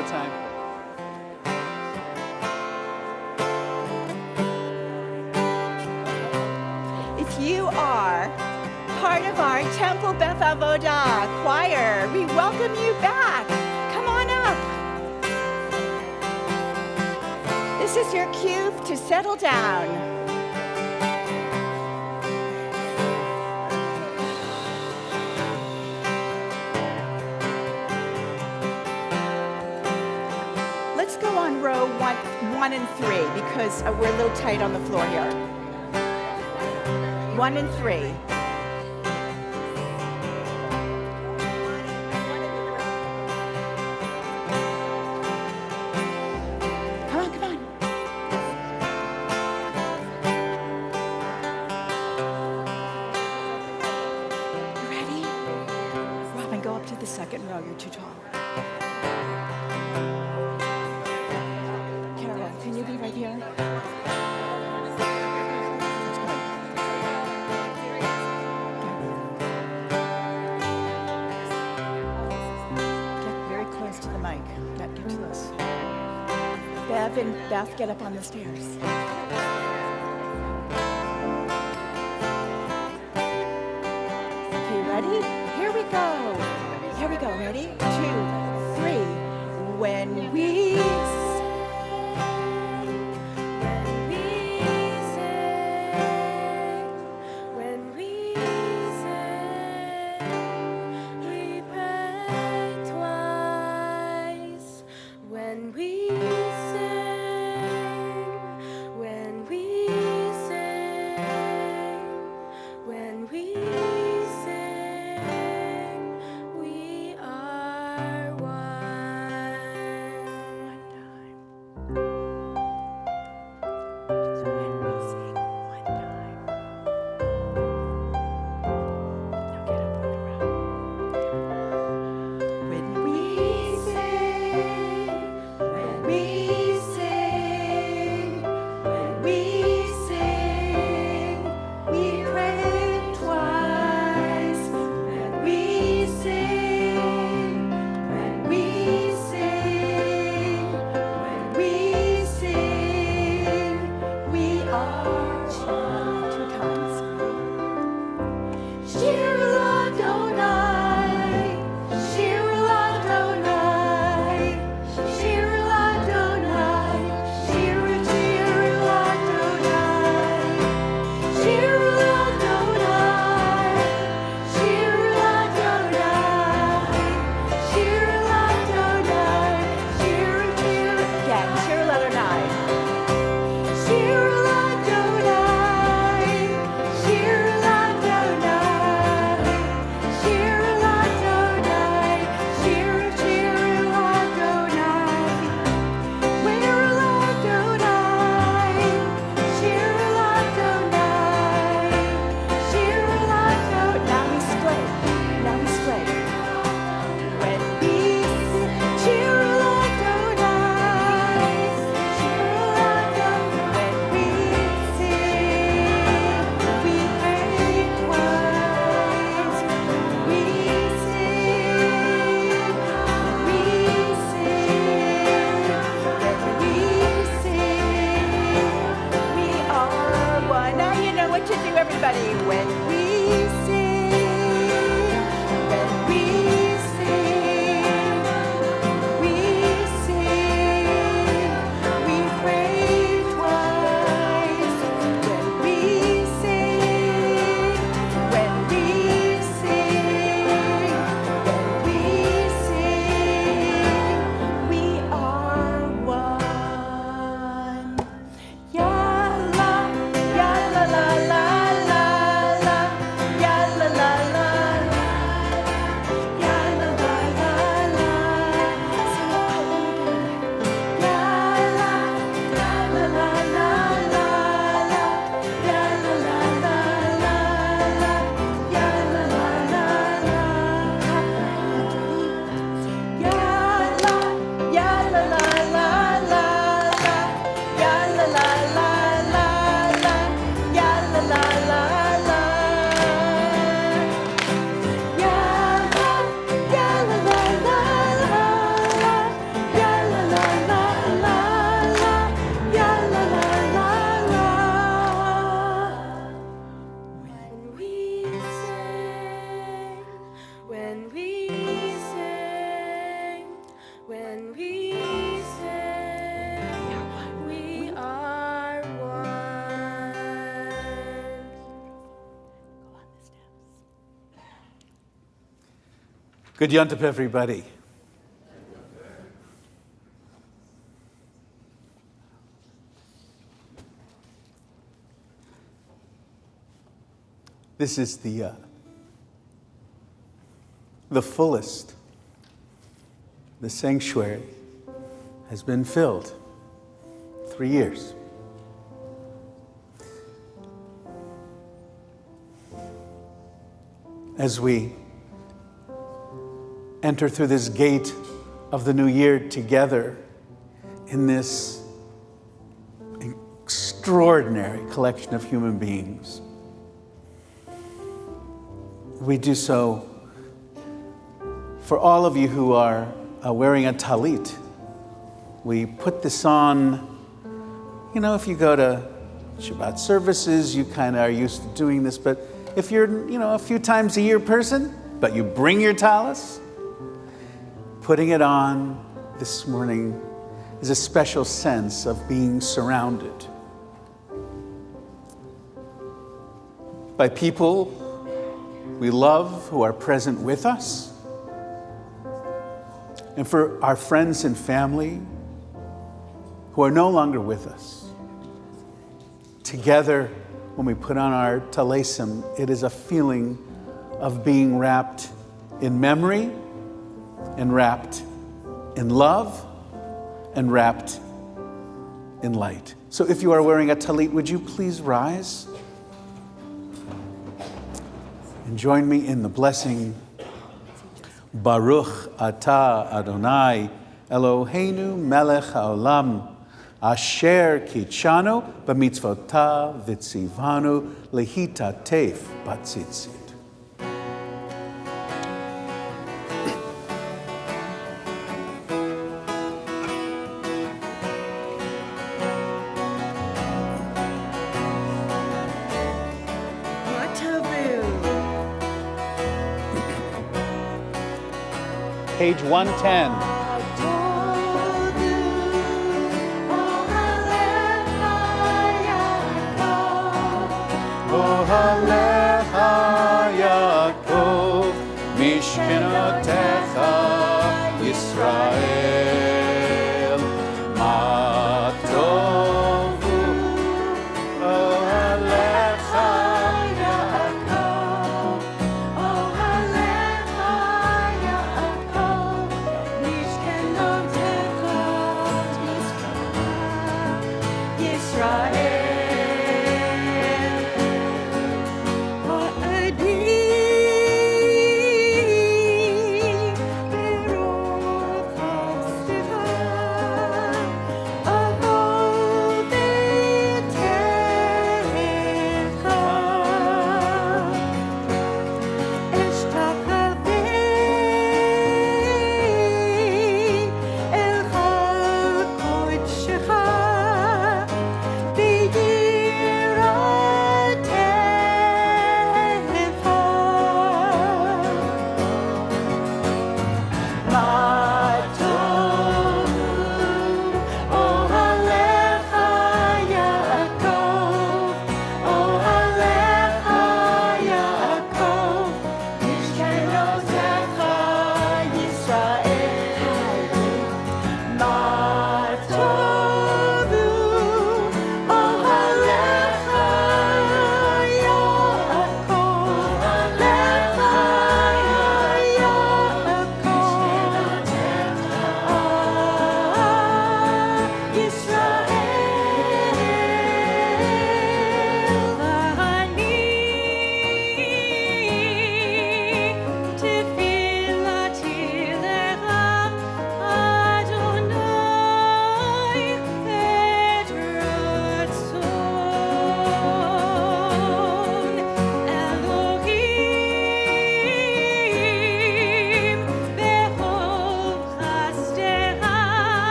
go time. If you are part of our Temple Beth Avodah choir, we welcome you back. Come on up. This is your cue to settle down. Let's go on row one and 3 because we're a little tight on the floor here. 1 and 3. Come on. You ready? Robin, go up to the second row. You're too tall. Kara, can you be right here? To the mic. Get to this. Bev and Beth, get up on the stairs. Okay, ready? Here we go. Ready? 2, 3. When we Good Yontif, everybody. This is the fullest. The sanctuary has been filled. 3 years. As we enter through this gate of the new year together in this extraordinary collection of human beings, we do so for all of you who are wearing a talit. We put this on, if you go to Shabbat services, you kind of are used to doing this, but if you're, a few times a year person, but you bring your talis, putting it on this morning is a special sense of being surrounded by people we love who are present with us, and for our friends and family who are no longer with us. Together, when we put on our talesim, it is a feeling of being wrapped in memory, and wrapped in love, and wrapped in light. So if you are wearing a talit, would you please rise and join me in the blessing. Baruch atah Adonai Eloheinu melech haolam asher kitshanu b'mitzvotav v'tzivanu lehitatef batzitzit. Page 110. Ohalecha Yaakov, Mishkenotecha Yisrael, Ma tovu. Ohalecha Yaakov, Ohalecha Yaakov, Mishkenotecha Yisrael.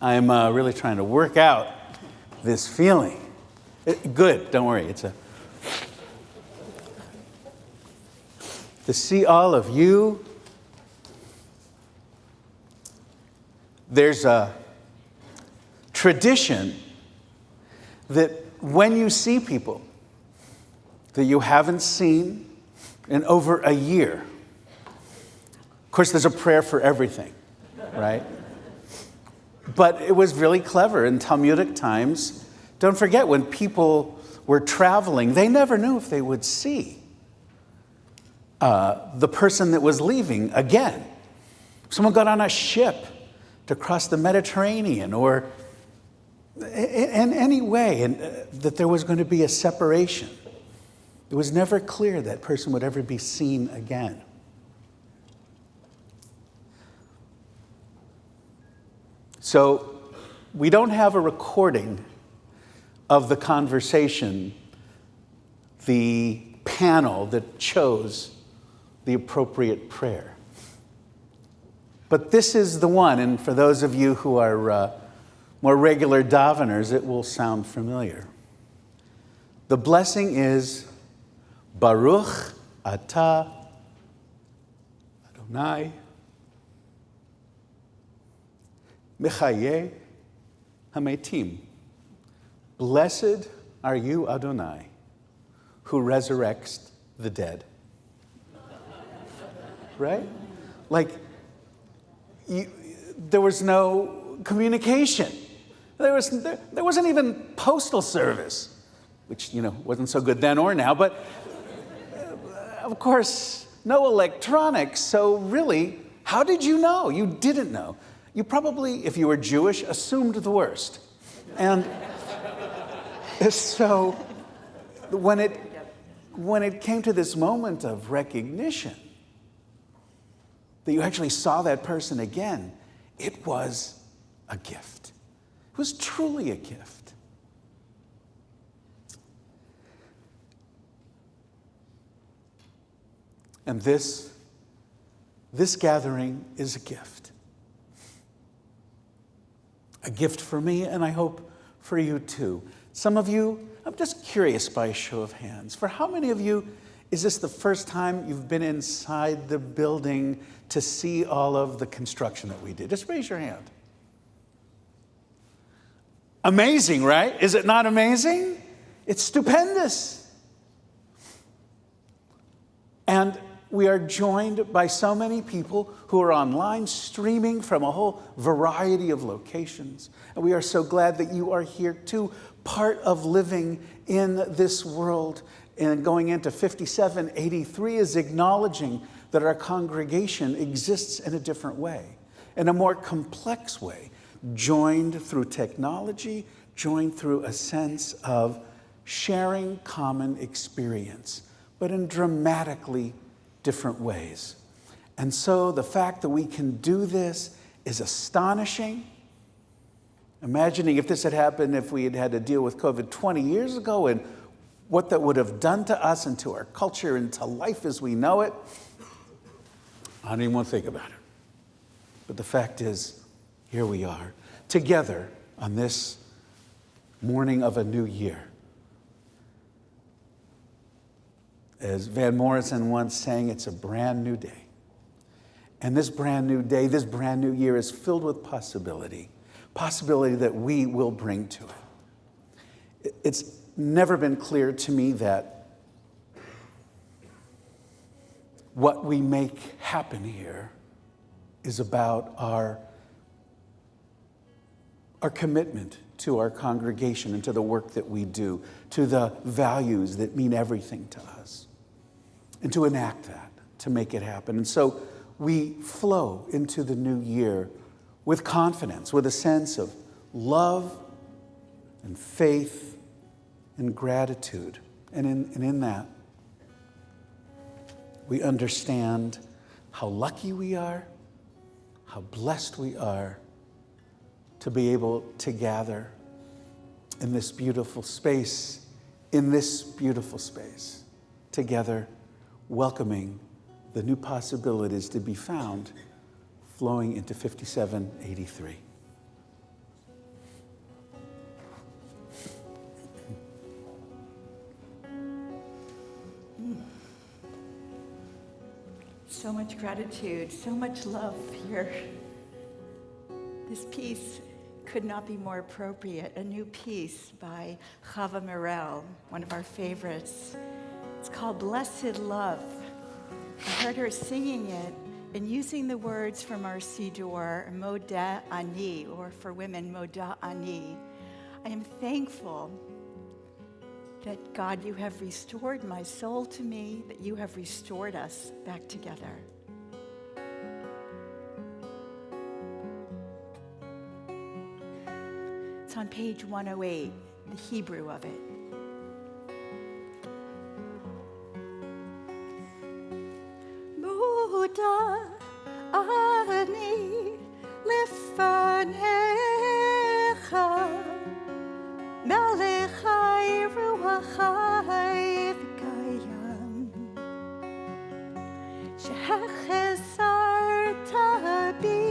I'm really trying to work out this feeling. Good, don't worry. To see all of you. There's a tradition that when you see people that you haven't seen in over a year, of course, there's a prayer for everything, right? But it was really clever in Talmudic times. Don't forget, when people were traveling, they never knew if they would see the person that was leaving again. Someone got on a ship to cross the Mediterranean, or in any way, and that there was going to be a separation. It was never clear that person would ever be seen again. So we don't have a recording of the conversation, the panel that chose the appropriate prayer. But this is the one, and for those of you who are more regular daveners, it will sound familiar. The blessing is Baruch Atah Adonai Mechaye Hametim. Blessed are you, Adonai, who resurrects the dead. Right? Like, there was no communication. There wasn't even postal service, which, wasn't so good then or now, but of course, no electronics. So really, how did you know? You didn't know. You probably, if you were Jewish, assumed the worst. And so when it came to this moment of recognition, that you actually saw that person again, it was a gift. It was truly a gift. And this gathering is a gift. A gift for me, and I hope for you too. Some of you, I'm just curious by a show of hands, for how many of you is this the first time you've been inside the building to see all of the construction that we did? Just raise your hand. Amazing, right? Is it not amazing? It's stupendous. And we are joined by so many people who are online streaming from a whole variety of locations. And we are so glad that you are here too, part of living in this world. And going into 5783 is acknowledging that our congregation exists in a different way, in a more complex way, joined through technology, joined through a sense of sharing common experience, but in dramatically different ways. And so the fact that we can do this is astonishing. Imagining if this had happened, if we had had to deal with COVID 20 years ago, and what that would have done to us and to our culture and to life as we know it, I don't even want to think about it. But the fact is, here we are, together on this morning of a new year. As Van Morrison once sang, it's a brand new day. And this brand new day, this brand new year is filled with possibility that we will bring to it. It's never been clear to me that what we make happen here is about our commitment to our congregation and to the work that we do, to the values that mean everything to us, and to enact that, to make it happen. And so we flow into the new year with confidence, with a sense of love and faith and gratitude. And in that, we understand how lucky we are, how blessed we are to be able to gather in this beautiful space, together, welcoming the new possibilities to be found flowing into 5783. so much gratitude, so much love here. This piece could not be more appropriate. A new piece by Chava Morel, one of our favorites. It's called Blessed Love. I heard her singing it and using the words from our Siddur, Moda Ani, or for women, Moda Ani. I am thankful that, God, you have restored my soul to me, that you have restored us back together. It's on page 108, the Hebrew of it. Buddha ani lefanecha melechai ruachai v'kayam shehechesarta bi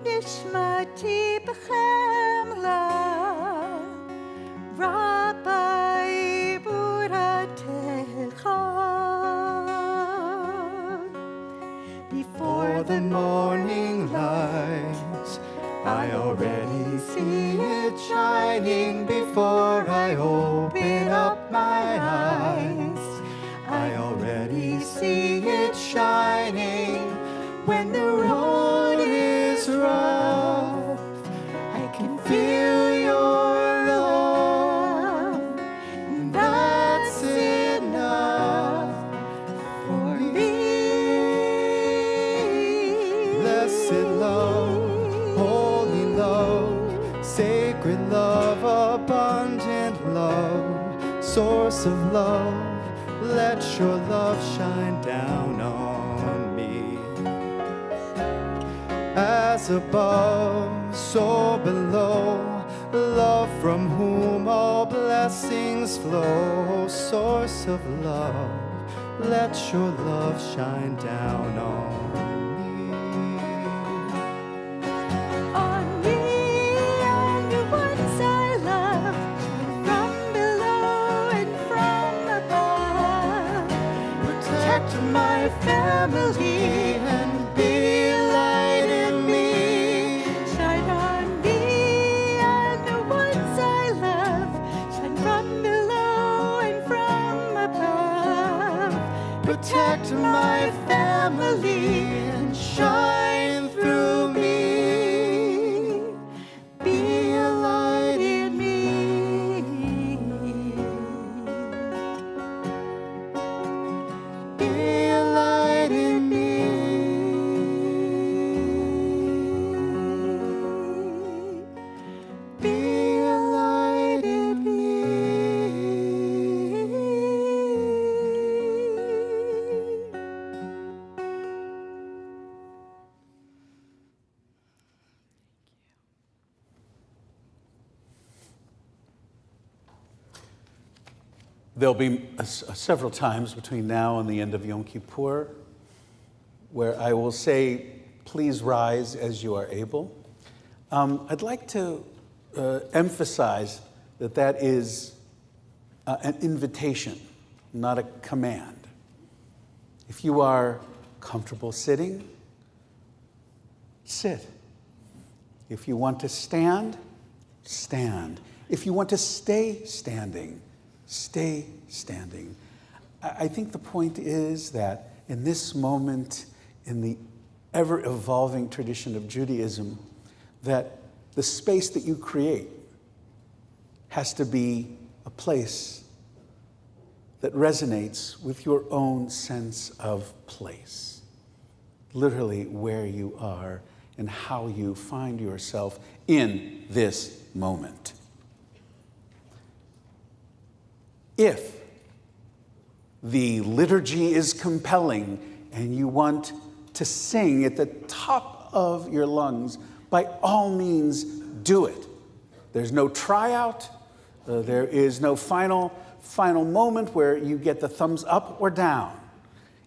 nishmati b'chemla Rabbi Buratecha. Before the morning lights, I already see it shining. Before I open up my eyes, I already see it shining. When the road is rough, I can feel your love, and that's enough for me. Blessed love, holy love, sacred love, abundant love, source of love, let your love shine down on me. As above, so below, love from whom all blessings flow, source of love, let your love shine down on me. On me and the ones I love, from below and from above. Protect my family and be a light in me. Shine on me and the ones I love, shine from below and from above. Protect my family and shine through me. Be a light in me. Be a light in me. Be a light in me. There'll be several times between now and the end of Yom Kippur where I will say, please rise as you are able. I'd like to emphasize that that is an invitation, not a command. If you are comfortable sitting, sit. If you want to stand, stand. If you want to stay standing, stay standing. I think the point is that in this moment, in the ever-evolving tradition of Judaism, that the space that you create has to be a place that resonates with your own sense of place. Literally where you are and how you find yourself in this moment. If the liturgy is compelling and you want to sing at the top of your lungs, by all means, do it. There's no tryout. There is no final moment where you get the thumbs up or down.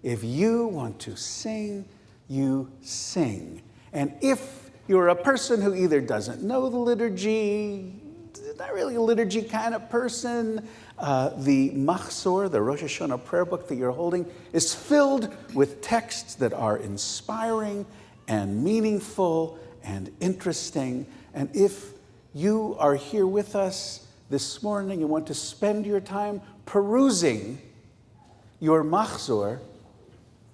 If you want to sing, you sing. And if you're a person who either doesn't know the liturgy, not really a liturgy kind of person. The Machzor, the Rosh Hashanah prayer book that you're holding, is filled with texts that are inspiring and meaningful and interesting. And if you are here with us this morning and want to spend your time perusing your Machzor,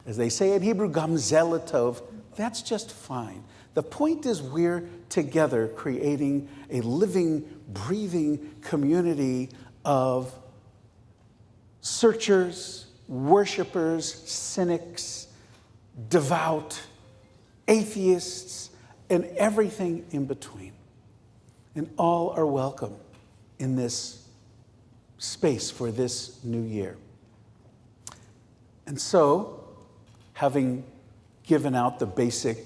as they say in Hebrew, Gamzel Tov, that's just fine. The point is we're together creating a living, breathing community of searchers, worshipers, cynics, devout, atheists, and everything in between. And all are welcome in this space for this new year. And so, having given out the basic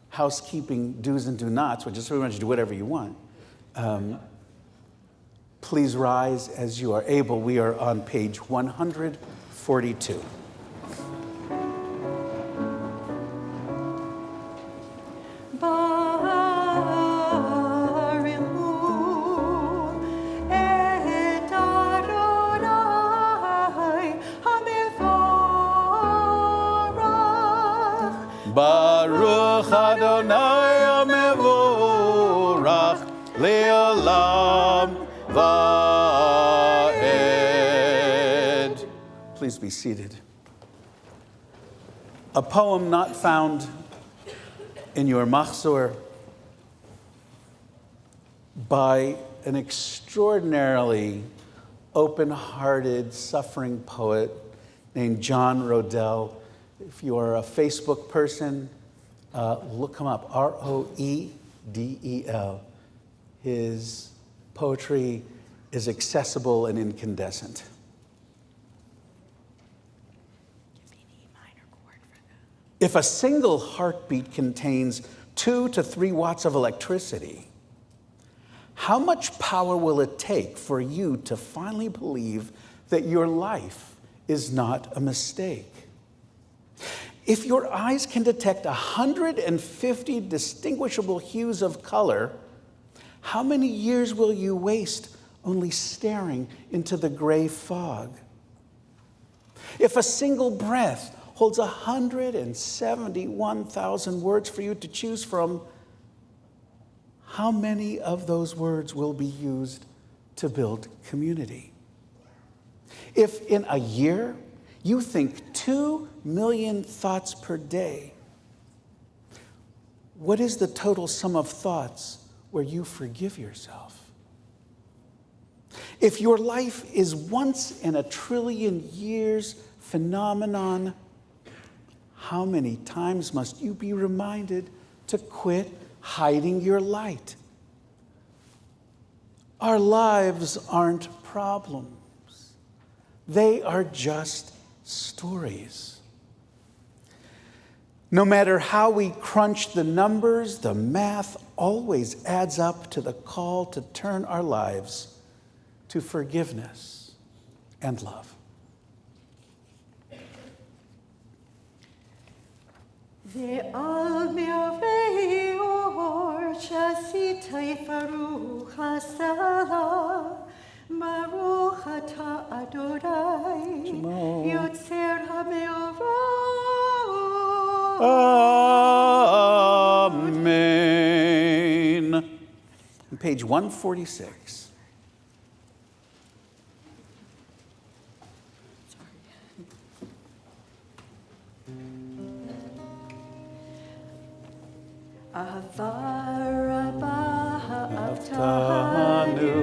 housekeeping do's and do nots, which is pretty much do whatever you want, please rise as you are able. We are on page 142. Baruch Adonai HaMevorach Le'olam Va'ed. Please be seated. A poem not found in your Machzor by an extraordinarily open-hearted, suffering poet named John Rodell. If you are a Facebook person, look him up, Roedel. His poetry is accessible and incandescent. Give me an E minor chord for that. If a single heartbeat contains 2 to 3 watts of electricity, how much power will it take for you to finally believe that your life is not a mistake? If your eyes can detect 150 distinguishable hues of color, how many years will you waste only staring into the gray fog? If a single breath holds 171,000 words for you to choose from, how many of those words will be used to build community? If in a year you think 2 million thoughts per day, what is the total sum of thoughts where you forgive yourself? If your life is once in a trillion years phenomenon, how many times must you be reminded to quit hiding your light? Our lives aren't problems. They are just stories. No matter how we crunch the numbers, the math always adds up to the call to turn our lives to forgiveness and love. Ve'al me'avei or shasitei baruch hasala Baruch atah Adonai Yotzer ha'me'orot. Amen. On page 146. Avarabah Aftanu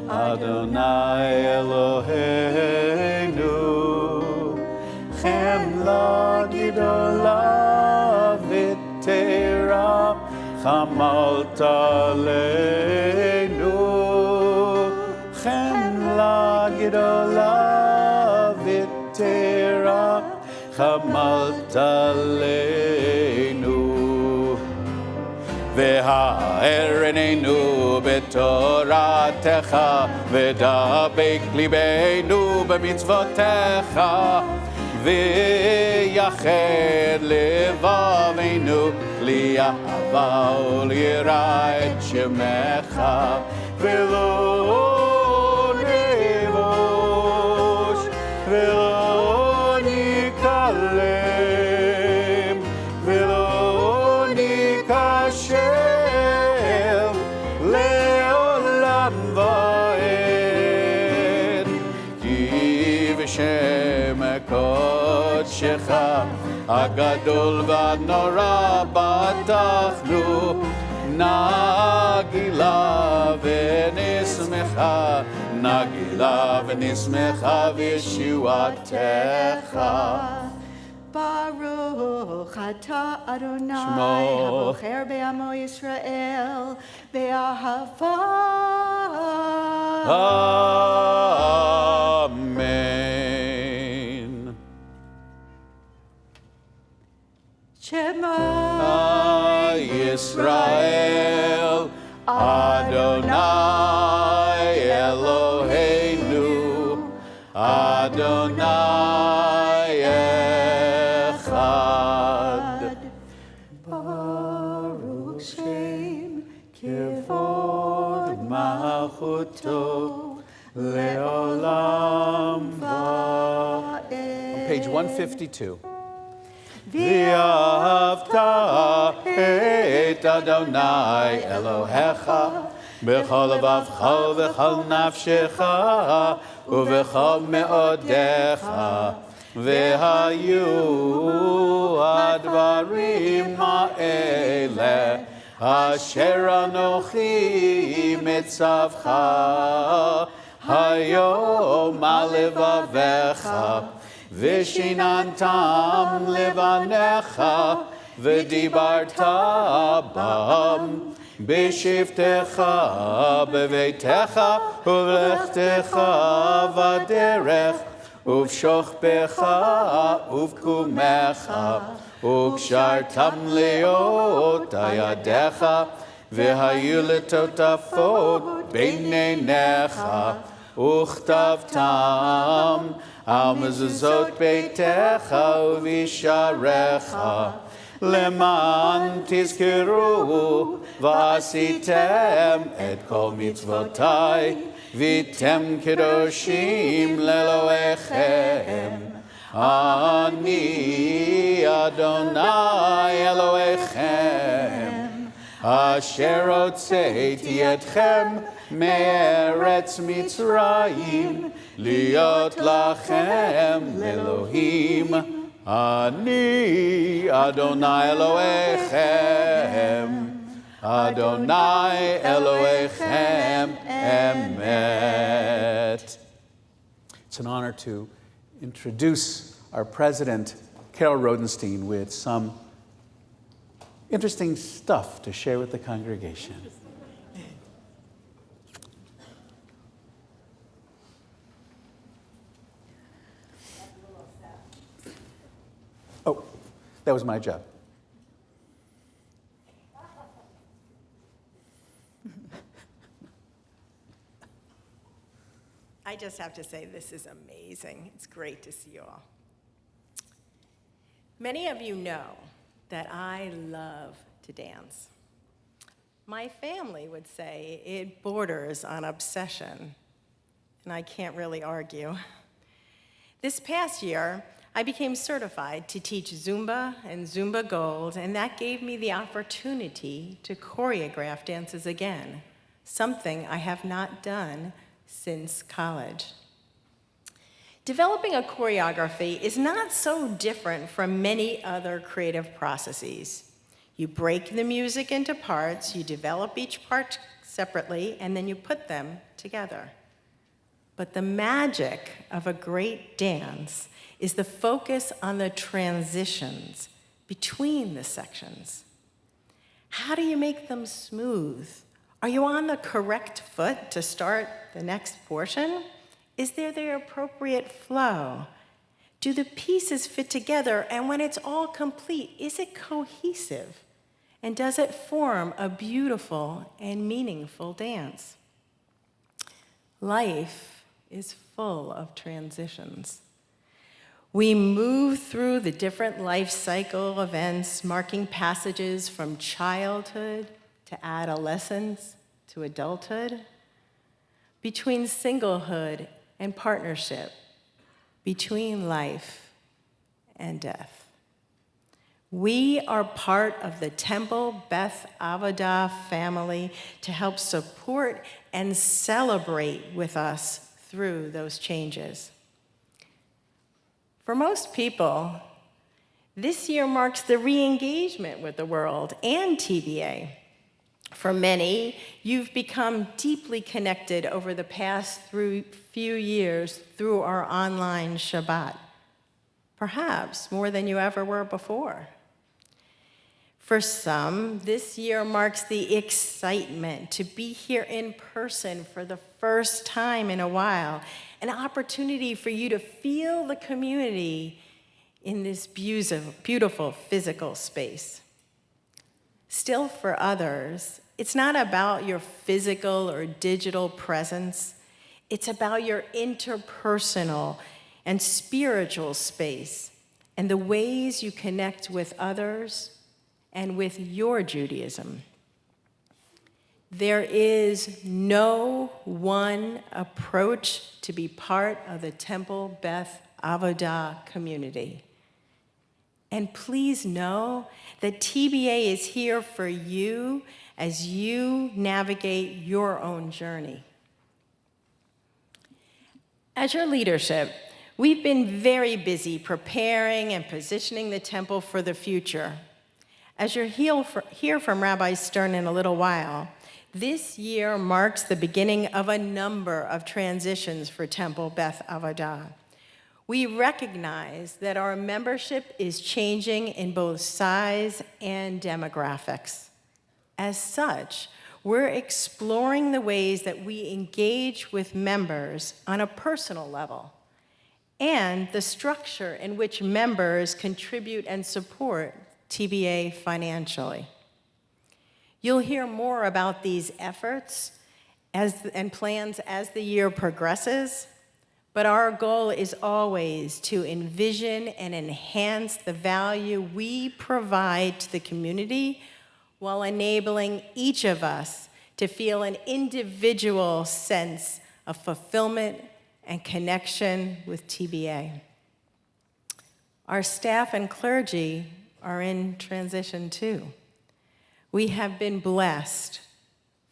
Adonai Eloheinu Chemla Gidola V'Tera Chamalta Leinu Chemla Gidola V'Tera Chamalta Leinu V'ha'erenenu b'toratecha v'dabek libeinu b'mitzvotecha v'yached levaveinu li'ahava u'li'ira et shemecha ולא נבוש, ולא ניכלם, ולא ניכשל, לעולם ועד. כי בשם קודשך הגדול והנורא בטחנו, נגילה ונשמחה, נגילה ונשמחה בישועתך. Baruch atah Adonai Shmo. habocher be'amo Yisrael be'ahava. Amen. Shema Yisrael, Adonai Eloheinu, Adonai Echad. Baruch Shem Kivod Malchuto Leolam va'ed. Page 152. ואהבת את אדוני אלוהיך בכל לבבך ובכל נפשך ובכל מאודיך, והיו הדברים האלה אשר אנוכי מצווך היום על לבביך, ושיננתם לבניך, ודיברת בם בשבתך, בביתך ובלכתך בדרך, ובשוכבך ובקומך, וקשרתם להיות ידיך, והיו לטוטפות בין עיניך, וכתבתם על מזוזות ביתך ובשעריך, למען תזכרו ועשיתם את כל מצוותיי, והייתם קדושים לאלוהיכם. אני אדוני אלוהיכם, אשר הוצאתי אתכם מארץ מצרים, להיות לכם לאלוהים. אני אדוני אלוהיכם, אדוני אלוהיכם אמת. It's an honor to introduce our president, Carol Rodenstein, with some interesting stuff to share with the congregation. Oh, that was my job. I just have to say, this is amazing. It's great to see you all. Many of you know that I love to dance. My family would say it borders on obsession, and I can't really argue. This past year, I became certified to teach Zumba and Zumba Gold, and that gave me the opportunity to choreograph dances again, something I have not done since college. Developing a choreography is not so different from many other creative processes. You break the music into parts, you develop each part separately, and then you put them together. But the magic of a great dance is the focus on the transitions between the sections. How do you make them smooth? Are you on the correct foot to start the next portion? Is there the appropriate flow? Do the pieces fit together? And when it's all complete, is it cohesive? And does it form a beautiful and meaningful dance? Life is full of transitions. We move through the different life cycle events, marking passages from childhood to adolescence to adulthood. between singlehood and partnership, between life and death. We are part of the Temple Beth Avodah family to help support and celebrate with us through those changes. For most people, this year marks the re-engagement with the world and TBA. For many, you've become deeply connected over the past few years through our online Shabbat, perhaps more than you ever were before. For some, this year marks the excitement to be here in person for the first time in a while, an opportunity for you to feel the community in this beautiful physical space. Still, for others, it's not about your physical or digital presence. It's about your interpersonal and spiritual space and the ways you connect with others and with your Judaism. There is no one approach to be part of the Temple Beth Avodah community. And please know that TBA is here for you as you navigate your own journey. As your leadership, we've been very busy preparing and positioning the temple for the future. As you'll hear from Rabbi Stern in a little while, this year marks the beginning of a number of transitions for Temple Beth Avodah. We recognize that our membership is changing in both size and demographics. As such, we're exploring the ways that we engage with members on a personal level and the structure in which members contribute and support TBA financially. You'll hear more about these efforts and plans as the year progresses, but our goal is always to envision and enhance the value we provide to the community while enabling each of us to feel an individual sense of fulfillment and connection with TBA. Our staff and clergy are in transition too. We have been blessed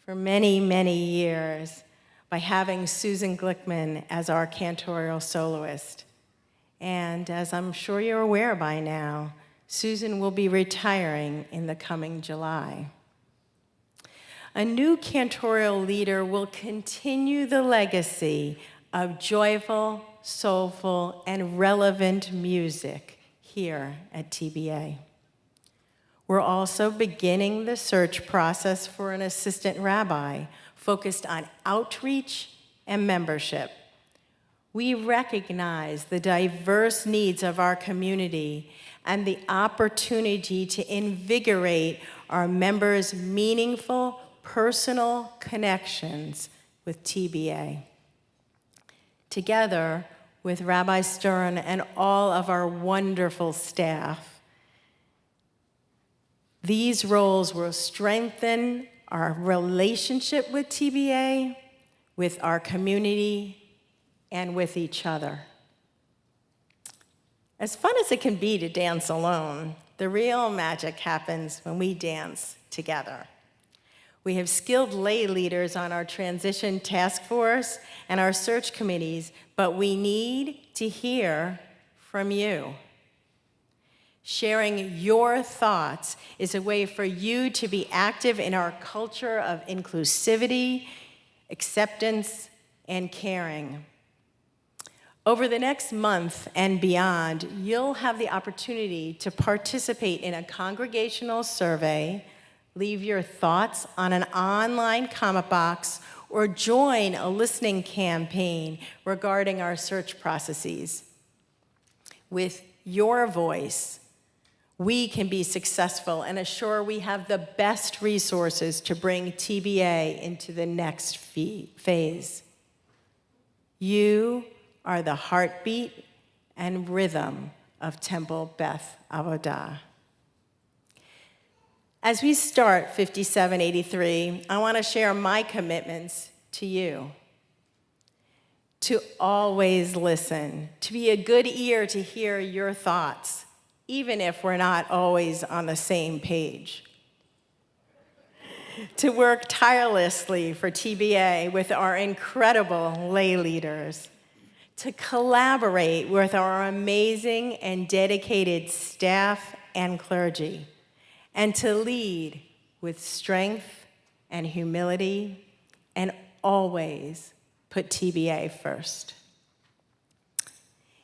for many, many years by having Susan Glickman as our cantorial soloist. And as I'm sure you're aware by now, Susan will be retiring in the coming July. A new cantorial leader will continue the legacy of joyful, soulful, and relevant music here at TBA. We're also beginning the search process for an assistant rabbi focused on outreach and membership. We recognize the diverse needs of our community and the opportunity to invigorate our members' meaningful personal connections with TBA. Together with Rabbi Stern and all of our wonderful staff, these roles will strengthen our relationship with TBA, with our community, and with each other. As fun as it can be to dance alone, the real magic happens when we dance together. We have skilled lay leaders on our transition task force and our search committees, but we need to hear from you. Sharing your thoughts is a way for you to be active in our culture of inclusivity, acceptance, and caring. Over the next month and beyond, you'll have the opportunity to participate in a congregational survey, leave your thoughts on an online comment box, or join a listening campaign regarding our search processes. With your voice, we can be successful and assure we have the best resources to bring TBA into the next phase. You are the heartbeat and rhythm of Temple Beth Avodah. As we start 5783, I want to share my commitments to you. to always listen, to be a good ear to hear your thoughts, even if we're not always on the same page. To work tirelessly for TBA with our incredible lay leaders. To collaborate with our amazing and dedicated staff and clergy. And to lead with strength and humility and always put TBA first.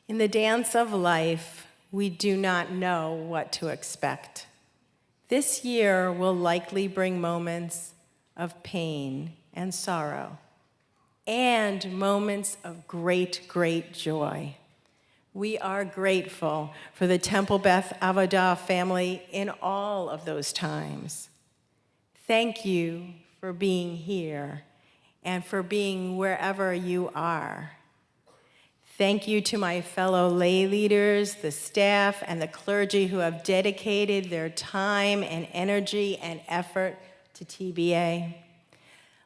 In the dance of life, we do not know what to expect. This year will likely bring moments of pain and sorrow and moments of great, great joy. We are grateful for the Temple Beth Avodah family in all of those times. Thank you for being here and for being wherever you are. Thank you to my fellow lay leaders, the staff, and the clergy who have dedicated their time and energy and effort to TBA.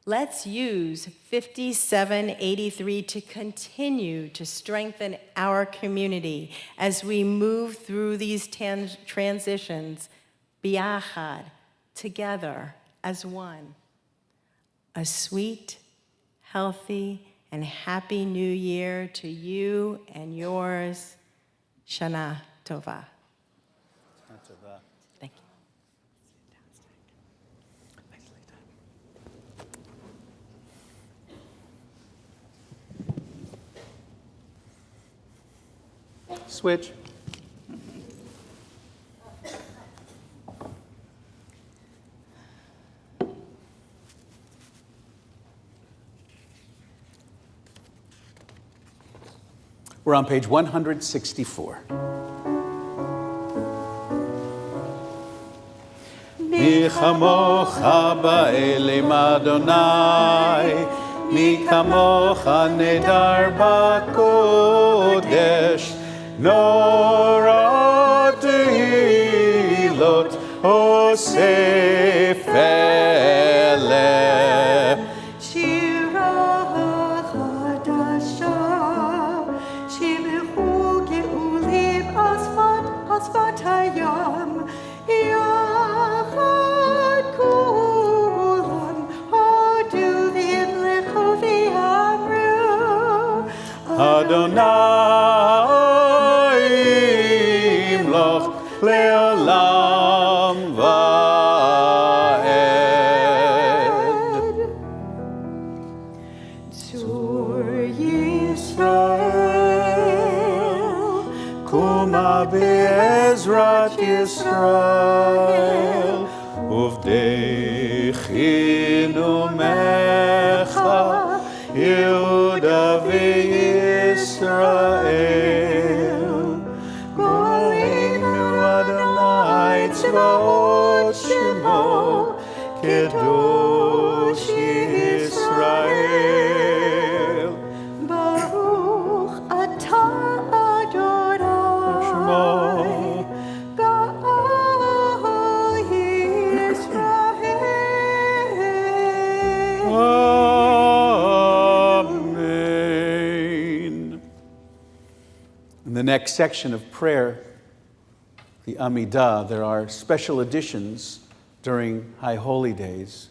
Let's use 5783 to continue to strengthen our community as we move through these transitions, biachad, together as one. A sweet, healthy, and happy new year to you and yours. Shana Tova. Thank you. Switch. We're on page 164. מי כמוך באלים אדוני, מי כמוך נדר בקודש, נורא תהילות אוסף אלה. שירה חדשה, שימחו גאולים על שפת הים, יחד כולם הודו והמלכו ואמרו, אדוני ימלוך לעולם ועד. צור ישראל, קומה בעזרת ישראל, עובדי חינומך, יהודה וישראל. גואלנו אדוני צבאות שמו, קדוש ישראל. ברוך אתה אדוני, שמו. גאל ישראל. Amen. In the next section of prayer, the Amidah, there are special editions during High Holy Days,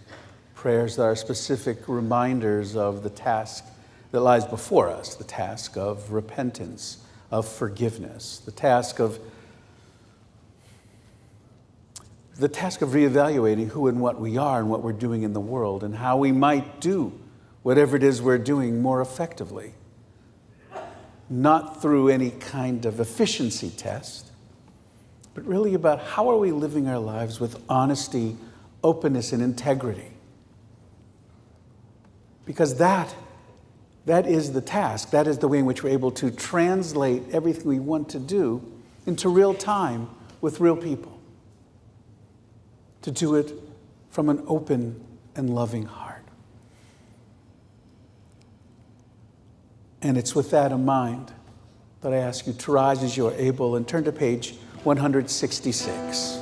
prayers that are specific reminders of the task that lies before us, the task of repentance, of forgiveness, the task of reevaluating who and what we are and what we're doing in the world and how we might do whatever it is we're doing more effectively. Not through any kind of efficiency test, but really about how are we living our lives with honesty, openness, and integrity. Because that is the task. That is the way in which we're able to translate everything we want to do into real time with real people. To do it from an open and loving heart. And it's with that in mind that I ask you to rise as you are able and turn to page 166.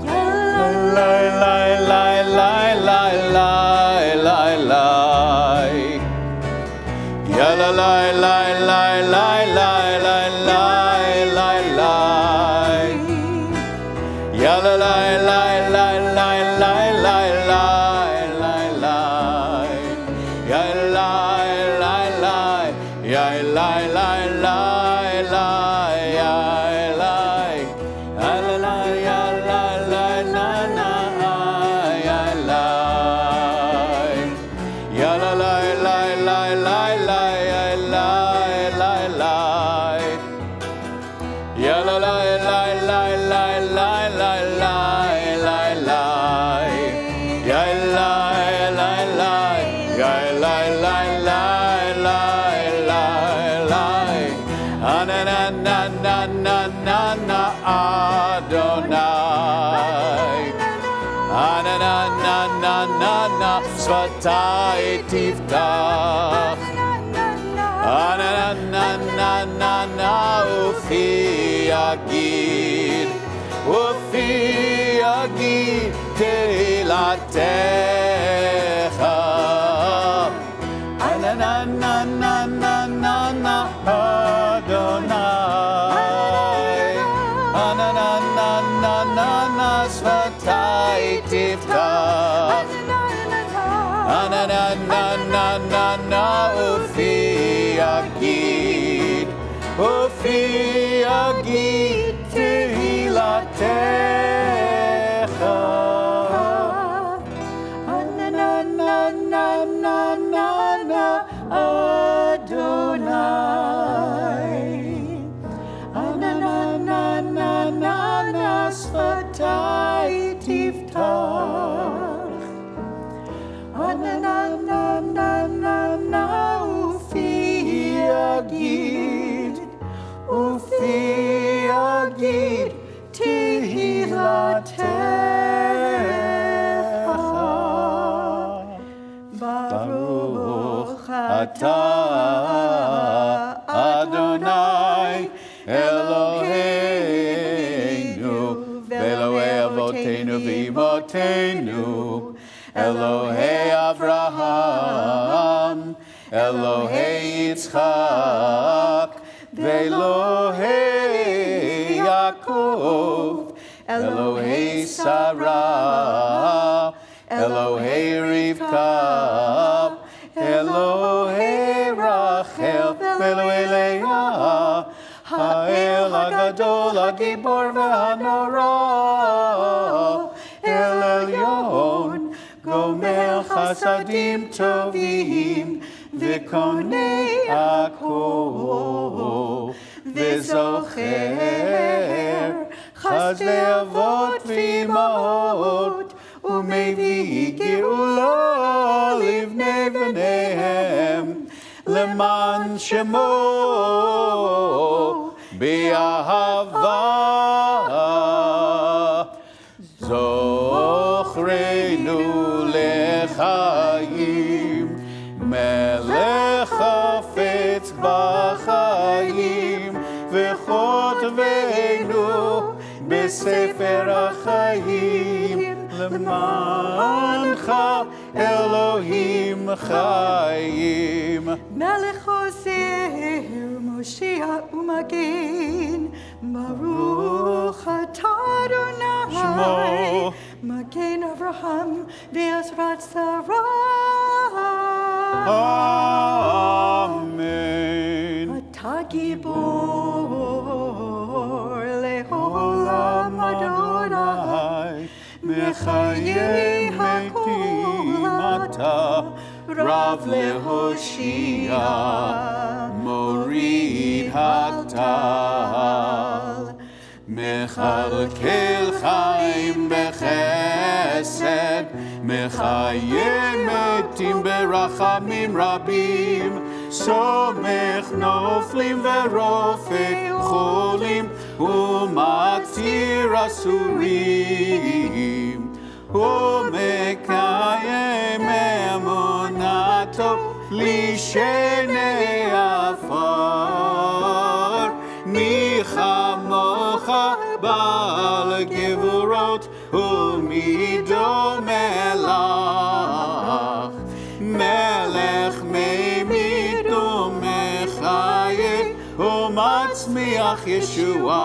La la la la Ya la la la la la la la la la la. Ya la la la. Ya la la la la. Ya la. Ya la ya la la na na. Ya la. Ya la la la la la la. Ya la la la. Ya la la la la la la la la la la. Ya la la la. Ya la la la la la la. Na na na na na na na Adonai. Na na na na na na Svatai tiftach. Na na na na na na Ufi yagid Tehilatecha. Na na na na na na na Adonai. Na na na na na na Svatai tiftach. Na na na na na na Ufi yagid Tehilatecha. Na na na na na na na Adonai. Na na na na na na Svatai tiftach. Na na na na na na Ufi yagid Tehilatecha. Baruch atah Adonai Eloheinu Ve'Elohei Avoteinu V'Imotenu Elohei Avraham Elohei Yitzchak Ve'Elohei Yaakov Elohei Sarah Elohei Rivka Elohei Rachel Ve'Elohei Leah Ha'el HaGadol HaGibor VeHaNorah El Elyon Gomer Chasadim Tovim V'Konei Akol V'Zocher Chasdei Avot V'Imahot U'Mevii Geula Livnei B'neihem Leman Shemo B'Ahava Zochreinu L'chaim Melech Hafetz B'chaim V'chotveinu B'Sefer HaChaim Lemancha Elohim Chaim. Melech Ozer Moshiach U'Magen Baruch atah Adonai Shmo. Magen Avraham Ve'ezrat Sarah Amen. Atah Gibor Le'olam Adonai Mechayeh metim ata Rav lehoshia Morid hatal Mechalkel chaim bechesed Mechayeh metim berachamim rabim Somech noflim verofe cholim Umaktir asurim Umekayem emunato Lishenei afar Michamocha bal gevurot Umido melach Melech meimid umechayeh Umatzmiach Yeshua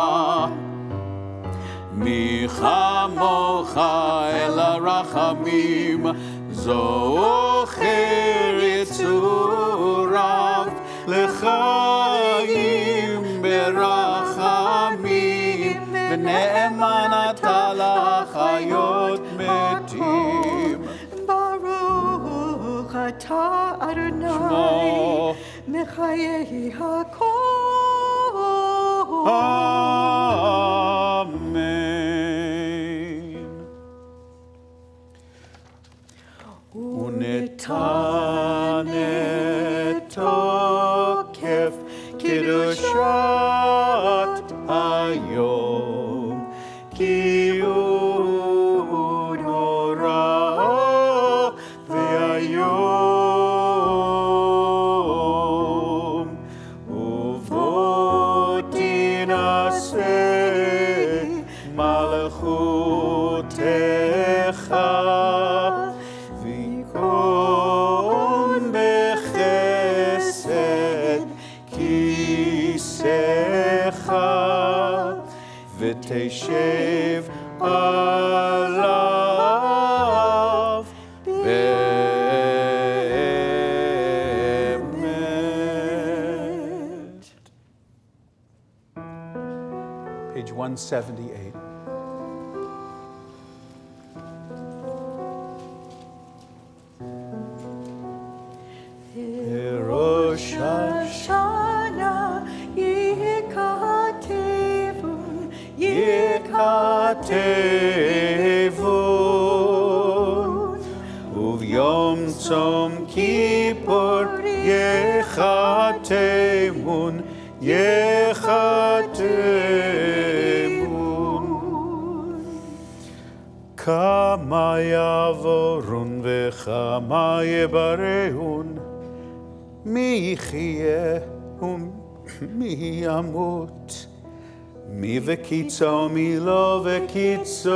מי כמוך אל הרחמים, זוכר יצוריו לחיים ברחמים, ונאמן אתה לחיות מתים. ברוך אתה אדוני שמו מחיי הכל. אמן. ונתן את תוקף קדושת היום, כי הוא נורא והיום, ובו תנשא מלכותך, ויקום בחסד כיסאך, ותשב עליו באמת. Page 178. ראש השנה יכתבון, יכתבון, וביום צום כיפור יכתבון, יכתבון. כמה יעבורון וכמה יברהון, מי יחיה ומי ימות, מי וקיצו מי לא וקיצו.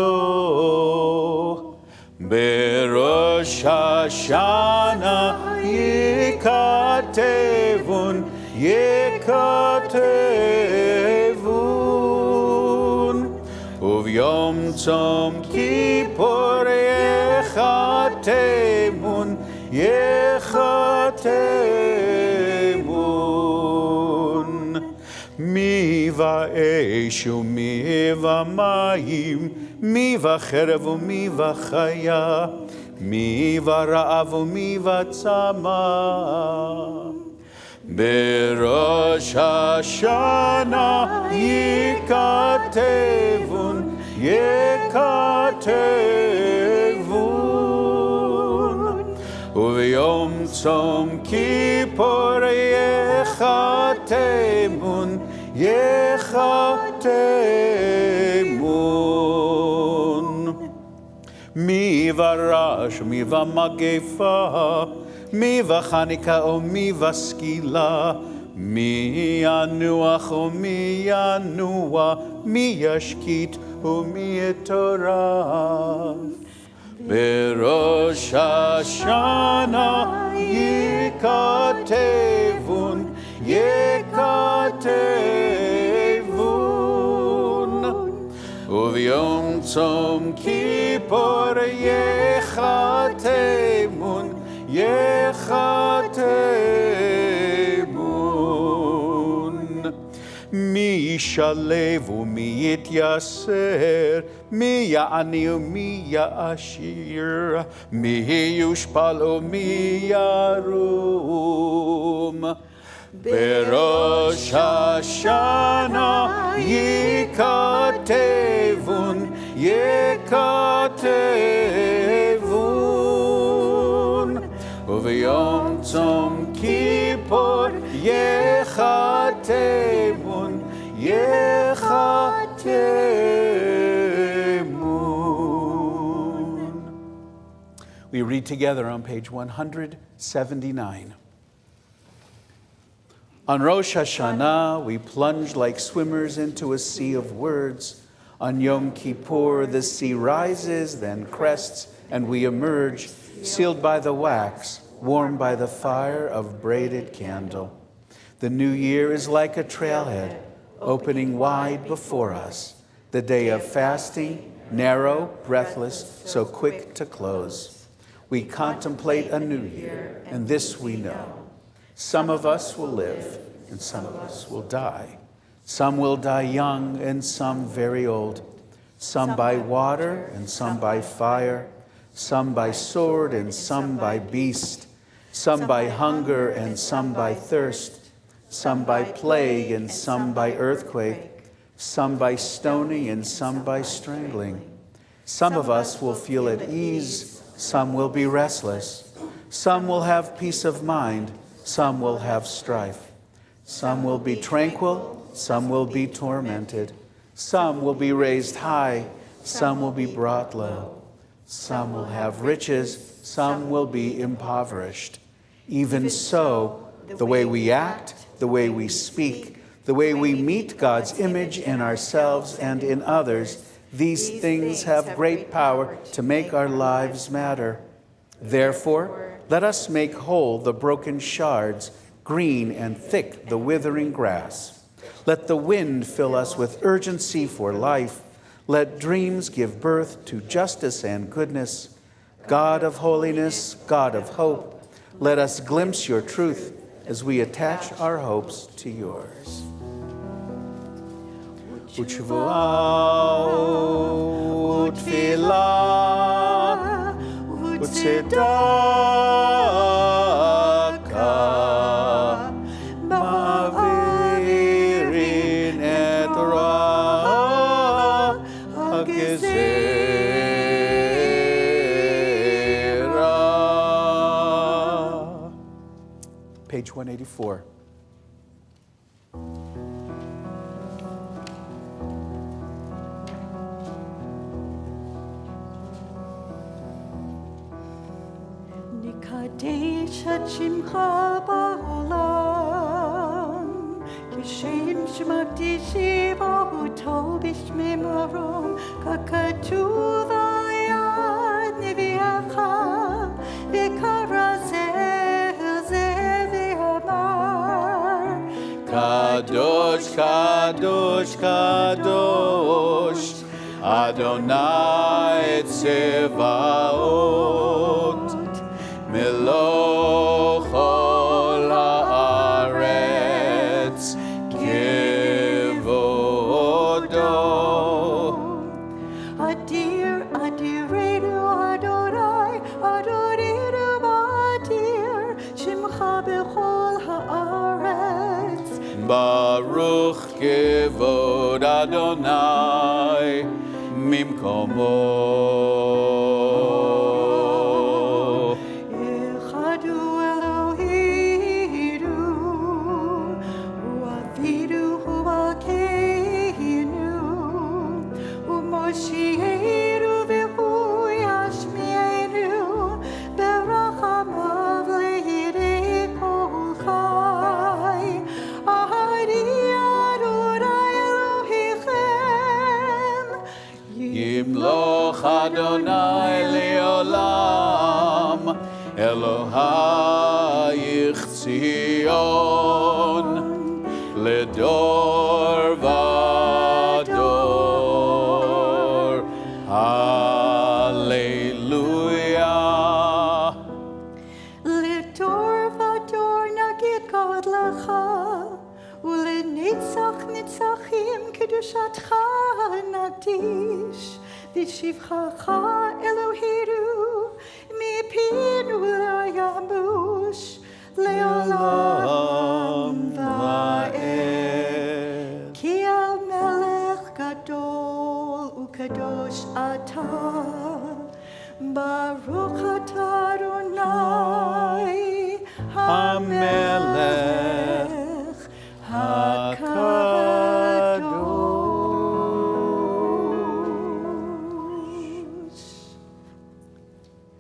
בראש השנה יכתבון, יכתבון, וביום צום כיפור יכתבון, יכתבון. מי באש ומי במים, מי בחרב ומי בחיה, מי ברעב ומי בצמא. בראש השנה יכתבון, יכתבון, וביום צום כיפור יכתבון, יכתבון. מי ברש ומי במגפה, מי בחניקה ומי בסקילה, מי ינוח ומי ינוע, מי ישקיט ומי יטורף. בראש השנה יכתבון, יכתבון, וביום צום כיפור יכתבון, יכתבון. מי ישלב ומי יתייסר, מי יעני ומי יעשיר, מי יושפל ומי ירום. בראש השנה יכתבון, יכתבון, וביום צום כיפור יכתבון, יכתבון. We read together on page 179. On Rosh Hashanah, we plunge like swimmers into a sea of words. On Yom Kippur, the sea rises, then crests, and we emerge, sealed by the wax, warmed by the fire of braided candle. The new year is like a trailhead, opening wide before us. The day of fasting, narrow, breathless, so quick to close. We contemplate a new year, and this we know. Some of us will live, and some of us will die. Some will die young, and some very old. Some by water, and some by fire. Some by sword, and some by beast. Some by hunger, and some by thirst. Some by plague, and some by earthquake. Some by stoning, and some by strangling. Some of us will feel at ease, some will be restless. Some will have peace of mind, some will have strife. Some will be tranquil, some will be tormented. Some will be raised high, some will be brought low. Some will have riches, some will be impoverished. Even so, the way we act, the way we speak, the way we meet God's image in ourselves and in others, these things have great power to make our lives matter. Therefore, let us make whole the broken shards, green and thick the withering grass. Let the wind fill us with urgency for life. Let dreams give birth to justice and goodness. God of holiness, God of hope, let us glimpse your truth as we attach our hopes to yours. Utshuvah, utfilah, utsedakah, ma'avirin et ra ha'gezerah. Page 184. נקדש את שמך בעולם, כשם שמקדישים אותו בשמי מרום, ככתוב היה נביאך, וקרא זה אל זה ואמר, Kadosh, Kadosh, Kadosh, Adonai Tsevaot, Melech ol haaretz, Kevodo. אדיר, אדירנו אדוני, אדוננו אדיר, שמך בכל הארץ. Baruch Kevod Adonai Mimkomo. אחד הוא אלוהינו, הוא אבינו, הוא מלכנו, הוא מושיענו והוא ישמיענו, ברחמיו לידי כל חי. אני אדוני אלוהיכם, Yimloch Adonai leolam, Elohayich Tzion, ledor vador. Hallelujah. לדור ודור נגיד גודלך, ולנצח נצחים קדושתך נקדיש, ושבחך אלוהינו מפינו לא ימוש, לעולם ועד. כי אל מלך גדול וקדוש אתה, ברוך אתה אדוני המלך הקדוש.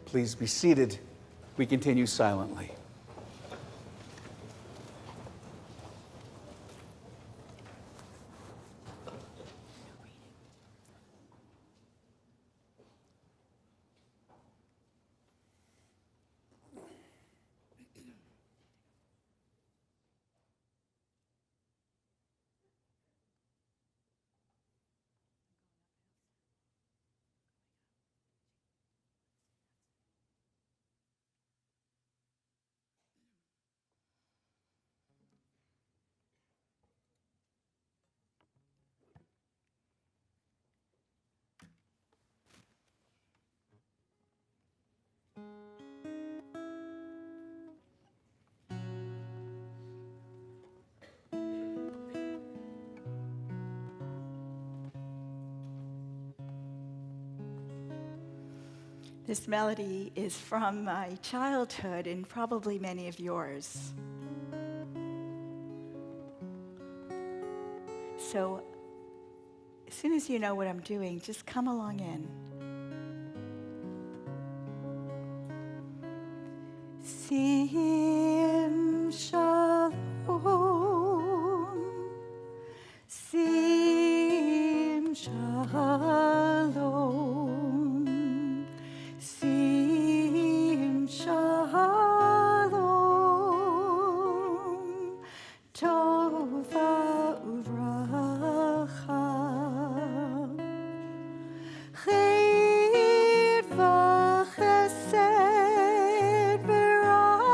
Please be seated. We continue silently. This melody is from my childhood and probably many of yours. So as soon as you know what I'm doing, just come along in. Sim shalom, sim shalom, sim shalom, tova uvracha, chayr v'chesed v'rachamim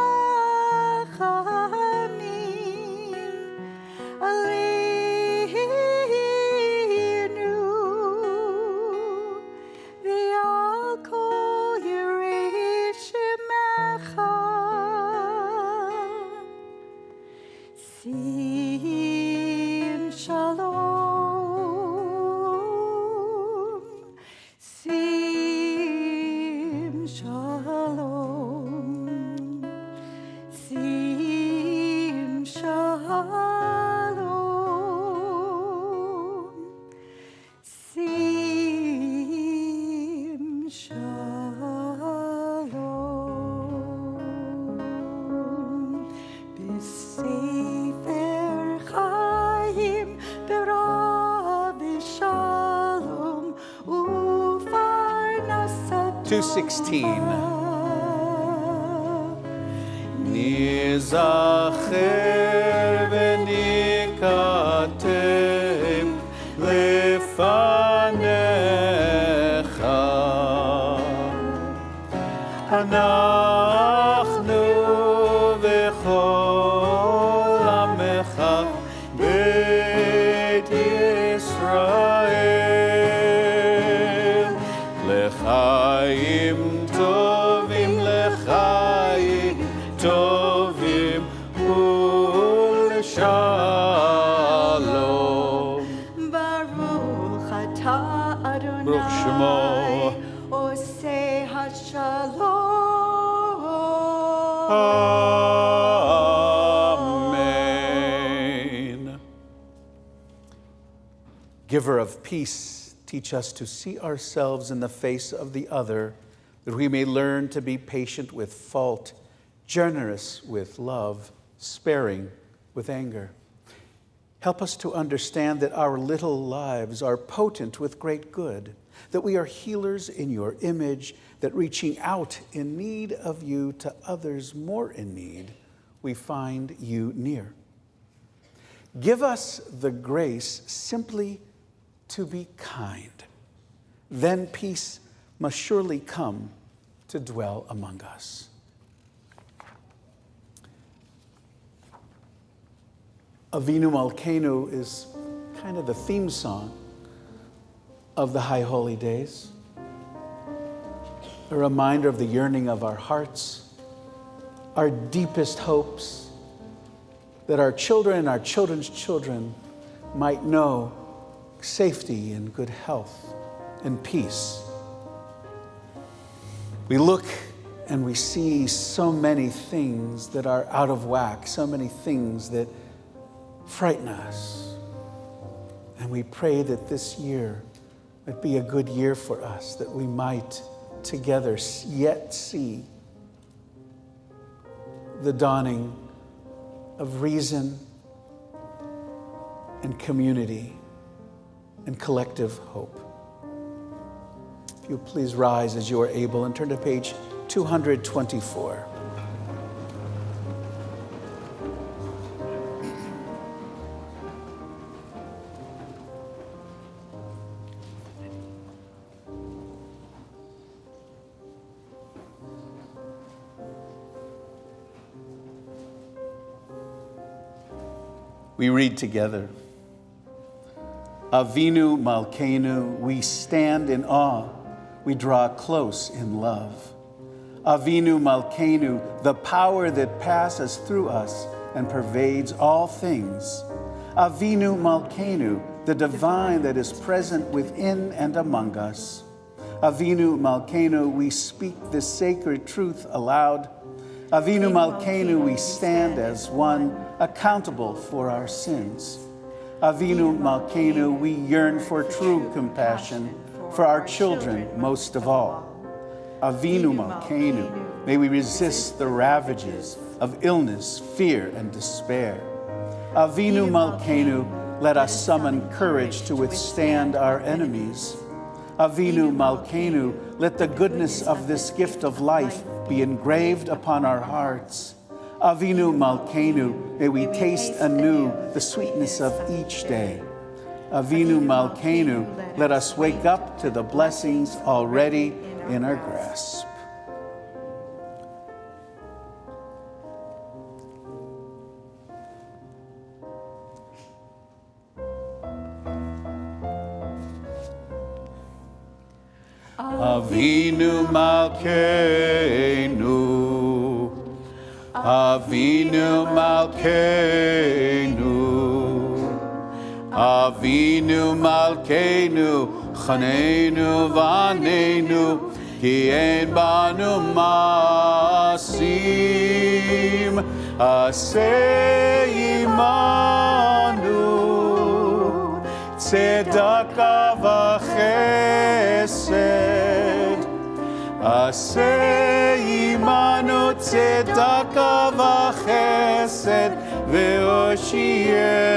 aleinu v'al kol yirei shemecha. Sim shalom, sim shalom, sim shalom, sim shalom. B'sefer chayim b'ra v'shalom u'farnasa 216. Nizacher v'nikatem lefanecha Anachnu v'chol amecha Beit Yisrael L'chaim tovim u'l'shalom Baruch atah Adonai Baruch Shemo. Oseh hashalom. Amen. Giver of peace, teach us to see ourselves in the face of the other, that we may learn to be patient with fault, generous with love, sparing with anger. Help us to understand that our little lives are potent with great good, that we are healers in your image, that reaching out in need of you to others more in need, we find you near. Give us the grace simply to be kind. Then peace must surely come to dwell among us. Avinu Malkeinu is kind of the theme song of the High Holy Days. A reminder of the yearning of our hearts, our deepest hopes, that our children and our children's children might know safety and good health and peace. We look and we see so many things that are out of whack, so many things that frighten us. And we pray that this year might be a good year for us, that we might together yet see the dawning of reason and community and collective hope. If you please rise as you are able and turn to page 224. We read together. Avinu Malkeinu, we stand in awe, we draw close in love. Avinu Malkeinu, the power that passes through us and pervades all things. Avinu Malkeinu, the divine that is present within and among us. Avinu Malkeinu, we speak this sacred truth aloud. Avinu Malkeinu, we stand as one accountable for our sins. Avinu Malkeinu, we yearn for true compassion for our children most of all. Avinu Malkeinu, may we resist the ravages of illness, fear, and despair. Avinu Malkeinu, let us summon courage to withstand our enemies. Avinu Malkeinu, let the goodness of this gift of life be engraved upon our hearts. Avinu Malkeinu, may we taste anew the sweetness of each day. Avinu Malkeinu, let us wake up to the blessings already in our grasp. Avinu Malkeinu, Avinu Malkeinu, Avinu Malkeinu, Chanenu Vanenu, Ki ein banu masim, Aseh imanu, Tzedakah v'chesed, Aseh imanu tzedakah v'chesed ve'oshienu.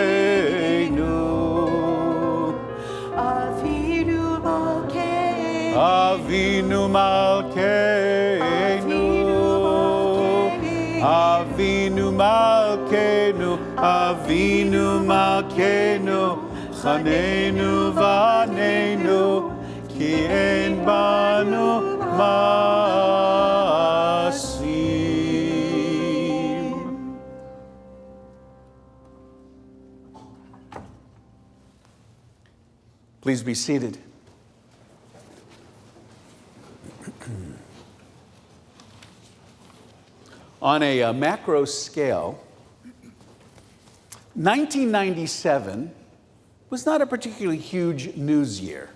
Avinu Malkeinu, Avinu Malkeinu, Avinu Malkeinu, Chanenu Vanenu, Ki ein banu masim. Please be seated. On a macro scale, 1997 was not a particularly huge news year.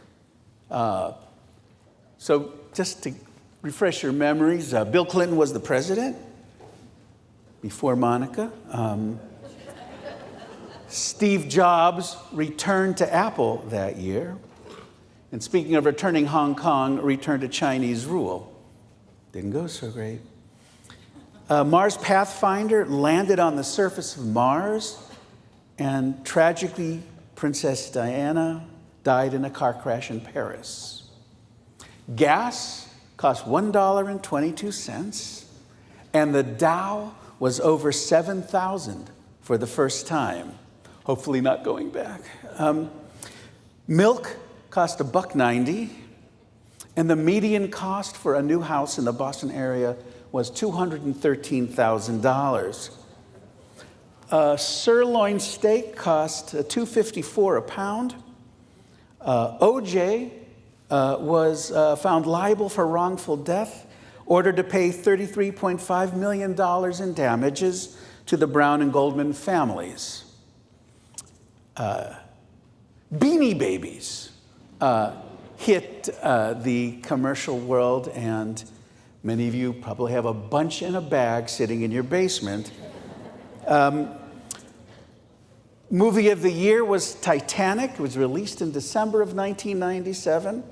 So just to refresh your memories, Bill Clinton was the president before Monica. Steve Jobs returned to Apple that year. And speaking of returning, Hong Kong returned to Chinese rule. Didn't go so great. Mars Pathfinder landed on the surface of Mars, and tragically, Princess Diana died in a car crash in Paris. Gas cost $1.22, and the Dow was over 7,000 for the first time. Hopefully not going back. Milk cost $1.90, and the median cost for a new house in the Boston area was $213,000. Sirloin steak cost $2.54 a pound. OJ was found liable for wrongful death, ordered to pay $33.5 million in damages to the Brown and Goldman families. Beanie Babies hit the commercial world, and many of you probably have a bunch in a bag sitting in your basement. Movie of the year was Titanic. It was released in December of 1997.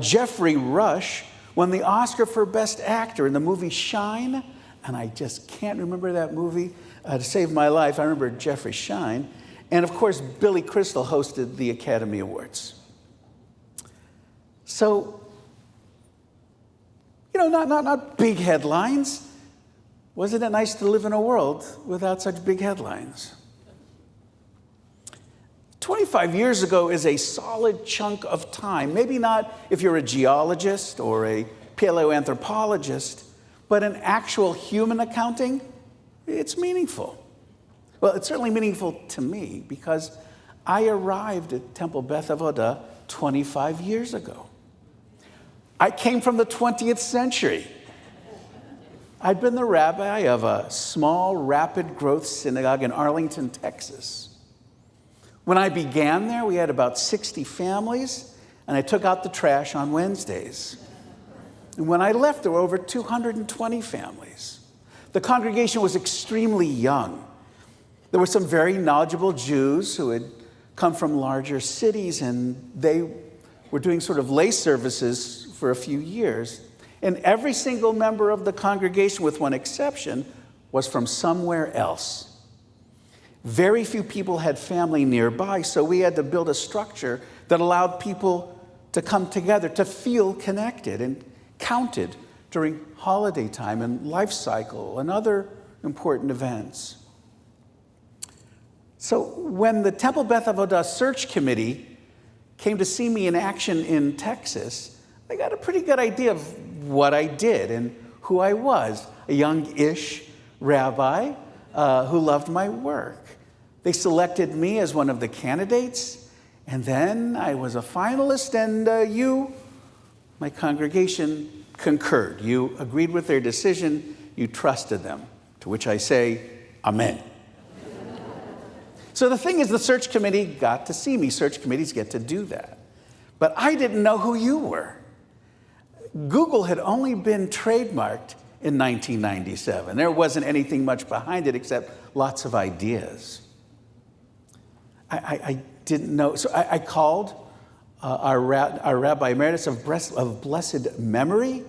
Jeffrey Rush won the Oscar for Best Actor in the movie Shine, and I just can't remember that movie to save my life. I remember Jeffrey Shine. And of course, Billy Crystal hosted the Academy Awards. So, not big headlines. Wasn't it nice to live in a world without such big headlines? 25 years ago is a solid chunk of time. Maybe not if you're a geologist or a paleoanthropologist, but in actual human accounting, it's meaningful. Well, it's certainly meaningful to me because I arrived at Temple Beth Avodah 25 years ago. I came from the 20th century. I'd been the rabbi of a small, rapid growth synagogue in Arlington, Texas. When I began there, we had about 60 families, and I took out the trash on Wednesdays. And when I left, there were over 220 families. The congregation was extremely young. There were some very knowledgeable Jews who had come from larger cities, and they were doing sort of lay services for a few years. And every single member of the congregation, with one exception, was from somewhere else. Very few people had family nearby, so we had to build a structure that allowed people to come together, to feel connected and counted during holiday time and life cycle and other important events. So when the Temple Beth Avodah Search Committee came to see me in action in Texas, they got a pretty good idea of what I did and who I was, a young-ish rabbi who loved my work. They selected me as one of the candidates, and then I was a finalist, and you, my congregation, concurred. You agreed with their decision. You trusted them, to which I say, Amen. So the thing is, the search committee got to see me. Search committees get to do that. But I didn't know who you were. Google had only been trademarked in 1997. There wasn't anything much behind it except lots of ideas. I didn't know. So I called our Rabbi Emeritus of blessed memory,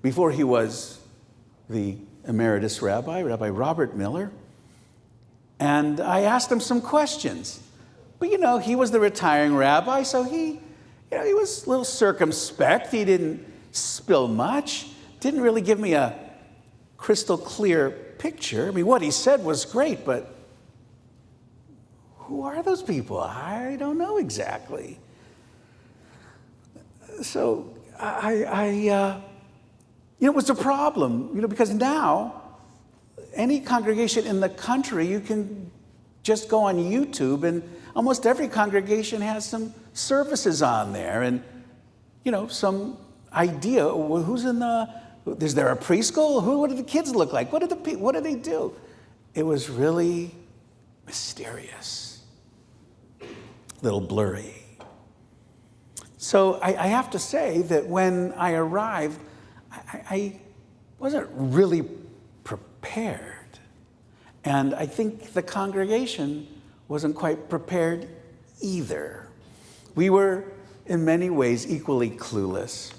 before he was the Emeritus Rabbi, Rabbi Robert Miller. And I asked him some questions. But, he was the retiring rabbi, so he was a little circumspect. He didn't spill much, didn't really give me a crystal clear picture. I mean, what he said was great, but who are those people? I don't know exactly. So it was a problem, because now any congregation in the country, you can just go on YouTube, and almost every congregation has some services on there, and some idea. Who's in is there a preschool? What do the kids look like? What do they do? It was really mysterious, a little blurry. So I have to say that when I arrived, I wasn't really prepared. And I think the congregation wasn't quite prepared either. We were, in many ways, equally clueless.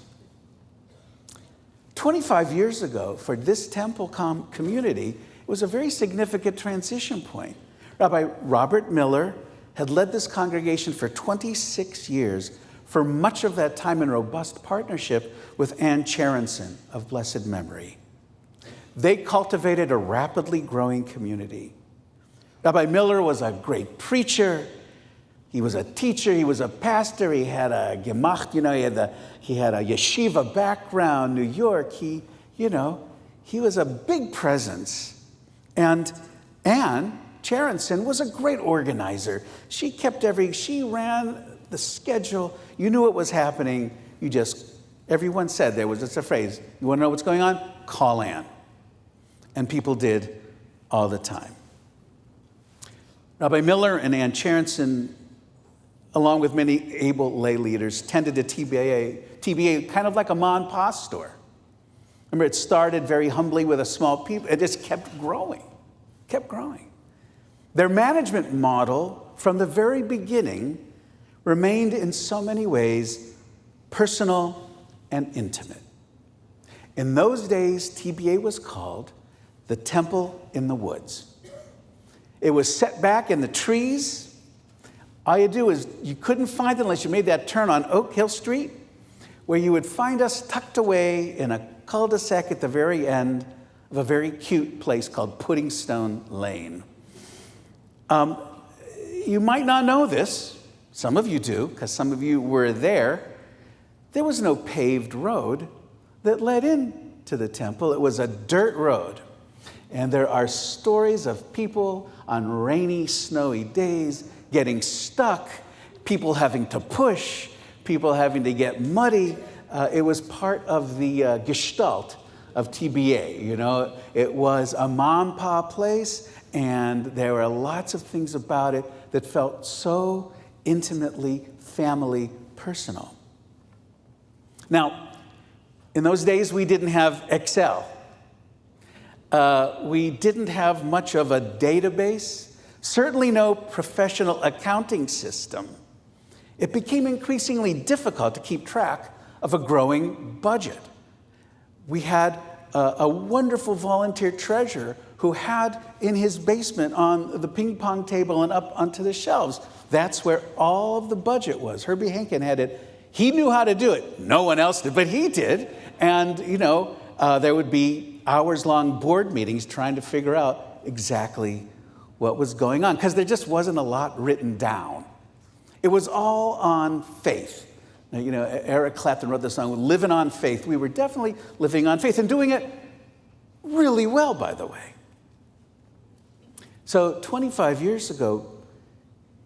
25 years ago, for this temple community, it was a very significant transition point. Rabbi Robert Miller had led this congregation for 26 years, for much of that time in robust partnership with Ann Charonson of blessed memory. They cultivated a rapidly growing community. Rabbi Miller was a great preacher. He was a teacher. He was a pastor. He had a gemach, he had a yeshiva background, New York. He was a big presence. And Ann Charonson was a great organizer. She ran the schedule. You knew what was happening. Everyone said, there was just a phrase, you want to know what's going on? Call Ann. And people did all the time. Rabbi Miller and Ann Charonson, along with many able lay leaders, tended to TBA kind of like a mom and pop store. Remember, it started very humbly with a small people. It just kept growing. Their management model from the very beginning remained in so many ways personal and intimate. In those days, TBA was called the Temple in the Woods. It was set back in the trees. All you do is, you couldn't find it unless you made that turn on Oak Hill Street, where you would find us tucked away in a cul-de-sac at the very end of a very cute place called Pudding Stone Lane. You might not know this. Some of you do, because some of you were there. There was no paved road that led into the temple. It was a dirt road. And there are stories of people on rainy, snowy days getting stuck, people having to push, people having to get muddy. It was part of the gestalt of TBA. It was a mom and pop place, and there were lots of things about it that felt so intimately family personal. Now, in those days, we didn't have Excel. We didn't have much of a database, certainly no professional accounting system. It became increasingly difficult to keep track of a growing budget. We had a wonderful volunteer treasurer who had in his basement on the ping pong table and up onto the shelves. That's where all of the budget was. Herbie Hankin had it. He knew how to do it. No one else did, but he did. And, there would be hours-long board meetings trying to figure out exactly what was going on, because there just wasn't a lot written down. It was all on faith. Now, Eric Clapton wrote the song, Living on Faith. We were definitely living on faith and doing it really well, by the way. So 25 years ago,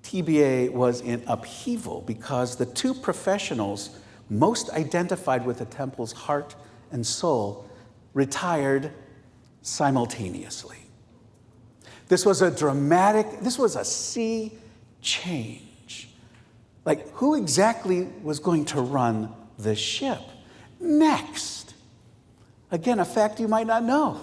TBA was in upheaval because the two professionals most identified with the temple's heart and soul retired simultaneously. This was a sea change. Like, who exactly was going to run the ship next? Again, a fact you might not know.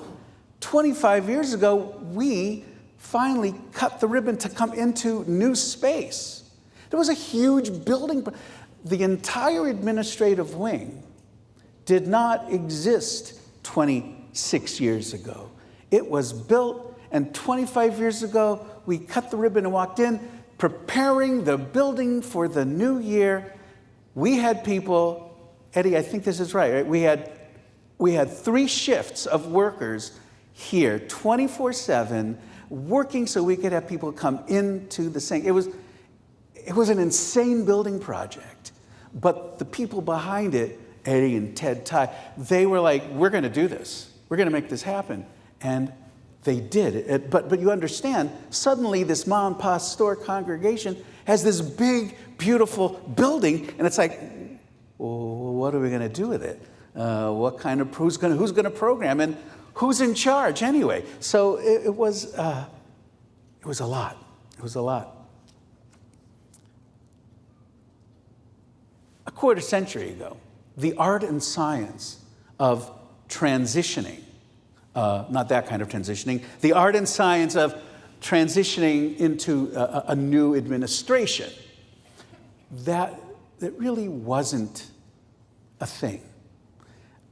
25 years ago, we finally cut the ribbon to come into new space. There was a huge building. The entire administrative wing did not exist 26 years ago. It was built, and 25 years ago, we cut the ribbon and walked in, preparing the building for the new year. We had people, Eddie, I think this is right? We had 3 shifts of workers here, 24/7, working so we could have people come into the sink. It was an insane building project, but the people behind it, Eddie and Ted Ty, they were like, we're going to do this. We're going to make this happen. And they did. But you understand, suddenly this mom and pop store congregation has this big, beautiful building, and it's like, well, what are we going to do with it? Who's going to program, and who's in charge anyway? So it was a lot. It was a lot. A quarter century ago, the art and science of transitioning, not that kind of transitioning, the art and science of transitioning into a new administration, that really wasn't a thing.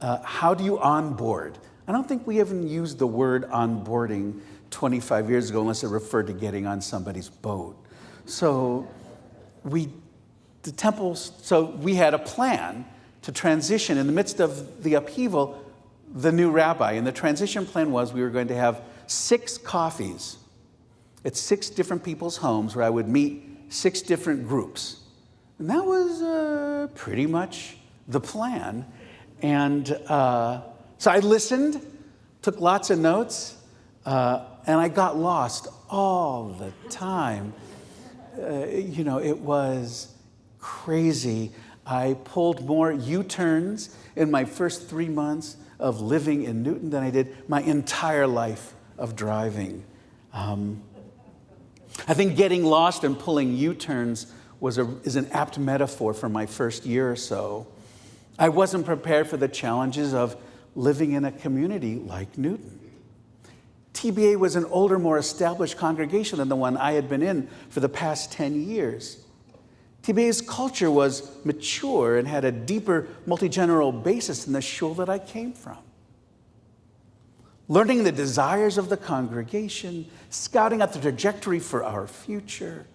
How do you onboard? I don't think we even used the word onboarding 25 years ago unless it referred to getting on somebody's boat. So we had a plan to transition in the midst of the upheaval, the new rabbi. And the transition plan was we were going to have 6 coffees at 6 different people's homes where I would meet 6 different groups. And that was pretty much the plan. And so I listened, took lots of notes, and I got lost all the time. It was crazy. I pulled more U-turns in my first 3 months of living in Newton than I did my entire life of driving. I think getting lost and pulling U-turns is an apt metaphor for my first year or so. I wasn't prepared for the challenges of living in a community like Newton. TBA was an older, more established congregation than the one I had been in for the past 10 years. TBA's culture was mature and had a deeper multi-generational basis than the shul that I came from. Learning the desires of the congregation, scouting out the trajectory for our future,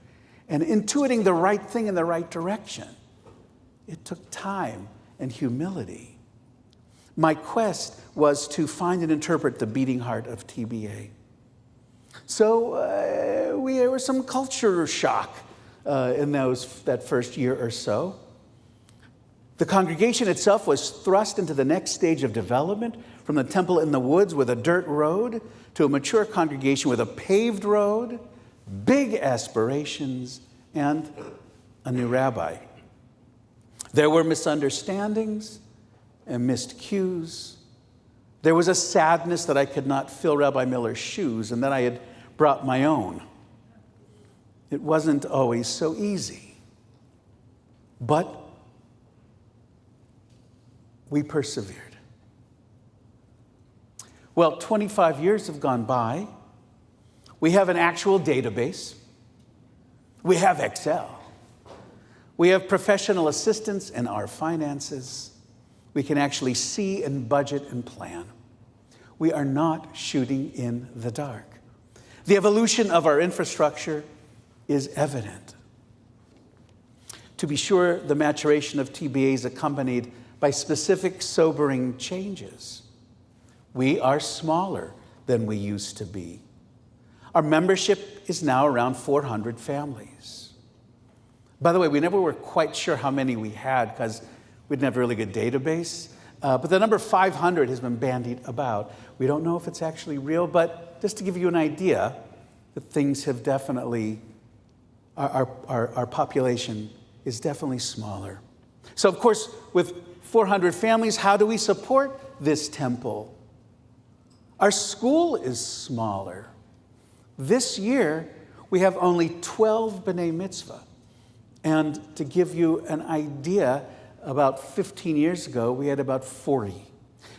and intuiting the right thing in the right direction. It took time and humility. My quest was to find and interpret the beating heart of TBA. So there was some culture shock in that first year or so. The congregation itself was thrust into the next stage of development, from the temple in the woods with a dirt road to a mature congregation with a paved road, big aspirations, and a new rabbi. There were misunderstandings and missed cues. There was a sadness that I could not fill Rabbi Miller's shoes and that I had brought my own. It wasn't always so easy. But we persevered. Well, 25 years have gone by. We have an actual database. We have Excel. We have professional assistance in our finances. We can actually see and budget and plan. We are not shooting in the dark. The evolution of our infrastructure is evident. To be sure, the maturation of TBA is accompanied by specific sobering changes. We are smaller than we used to be. Our membership is now around 400 families. By the way, we never were quite sure how many we had because we didn't have a really good database. But the number 500 has been bandied about. We don't know if it's actually real, but just to give you an idea, that things have definitely, our population is definitely smaller. So of course, with 400 families, how do we support this temple? Our school is smaller. This year, we have only 12 B'nai Mitzvah. And to give you an idea, about 15 years ago, we had about 40.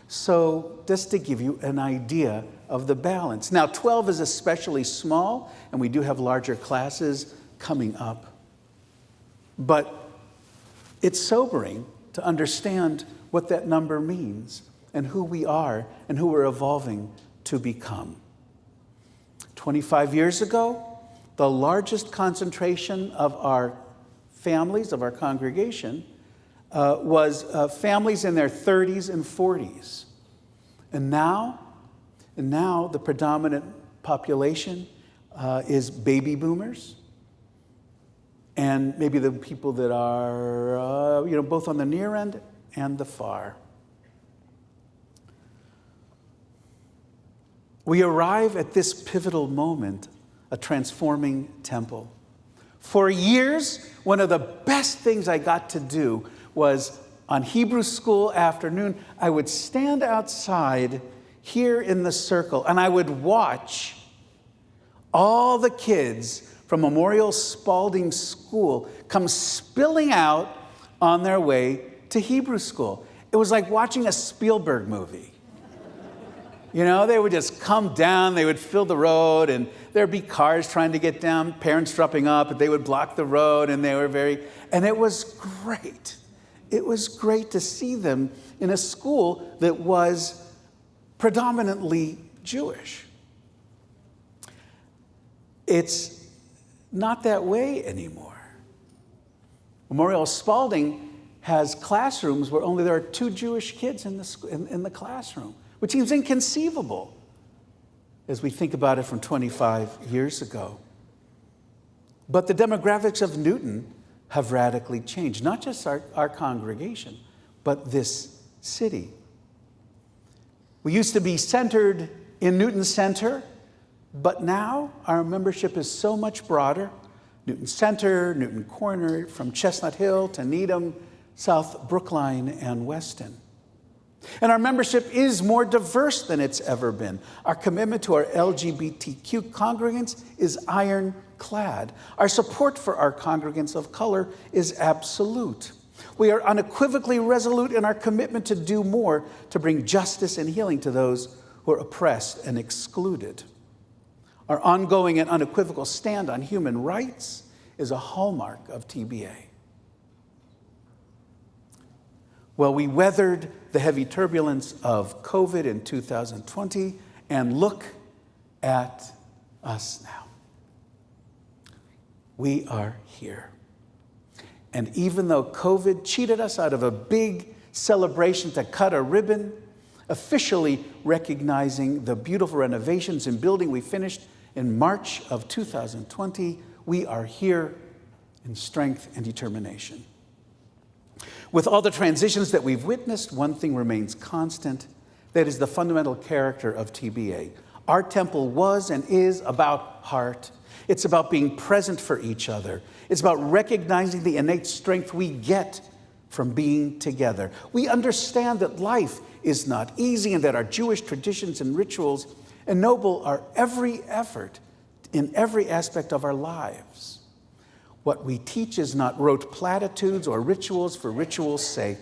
So just to give you an idea of the balance. Now, 12 is especially small, and we do have larger classes coming up. But it's sobering to understand what that number means and who we are and who we're evolving to become. 25 years ago, the largest concentration of our families, of our congregation, was families in their 30s and 40s. And now the predominant population is baby boomers, and maybe the people that are, both on the near end and the far. We arrive at this pivotal moment, a transforming temple. For years, one of the best things I got to do was on Hebrew school afternoon, I would stand outside here in the circle and I would watch all the kids from Memorial Spalding School come spilling out on their way to Hebrew school. It was like watching a Spielberg movie. They would just come down, they would fill the road, and there'd be cars trying to get down, parents dropping up, and they would block the road, and and it was great. It was great to see them in a school that was predominantly Jewish. It's not that way anymore. Memorial Spalding has classrooms where only there are 2 Jewish kids in the classroom, which seems inconceivable as we think about it from 25 years ago. But the demographics of Newton have radically changed, not just our congregation, but this city. We used to be centered in Newton Center, but now our membership is so much broader. Newton Center, Newton Corner, from Chestnut Hill to Needham, South Brookline, and Weston. And our membership is more diverse than it's ever been. Our commitment to our LGBTQ congregants is ironclad. Our support for our congregants of color is absolute. We are unequivocally resolute in our commitment to do more to bring justice and healing to those who are oppressed and excluded. Our ongoing and unequivocal stand on human rights is a hallmark of TBA. Well, we weathered the heavy turbulence of COVID in 2020, and look at us now. We are here. And even though COVID cheated us out of a big celebration to cut a ribbon, officially recognizing the beautiful renovations and building we finished in March of 2020, we are here in strength and determination. With all the transitions that we've witnessed, one thing remains constant. That is the fundamental character of TBA. Our temple was and is about heart. It's about being present for each other. It's about recognizing the innate strength we get from being together. We understand that life is not easy and that our Jewish traditions and rituals ennoble our every effort in every aspect of our lives. What we teach is not rote platitudes or rituals for ritual's sake.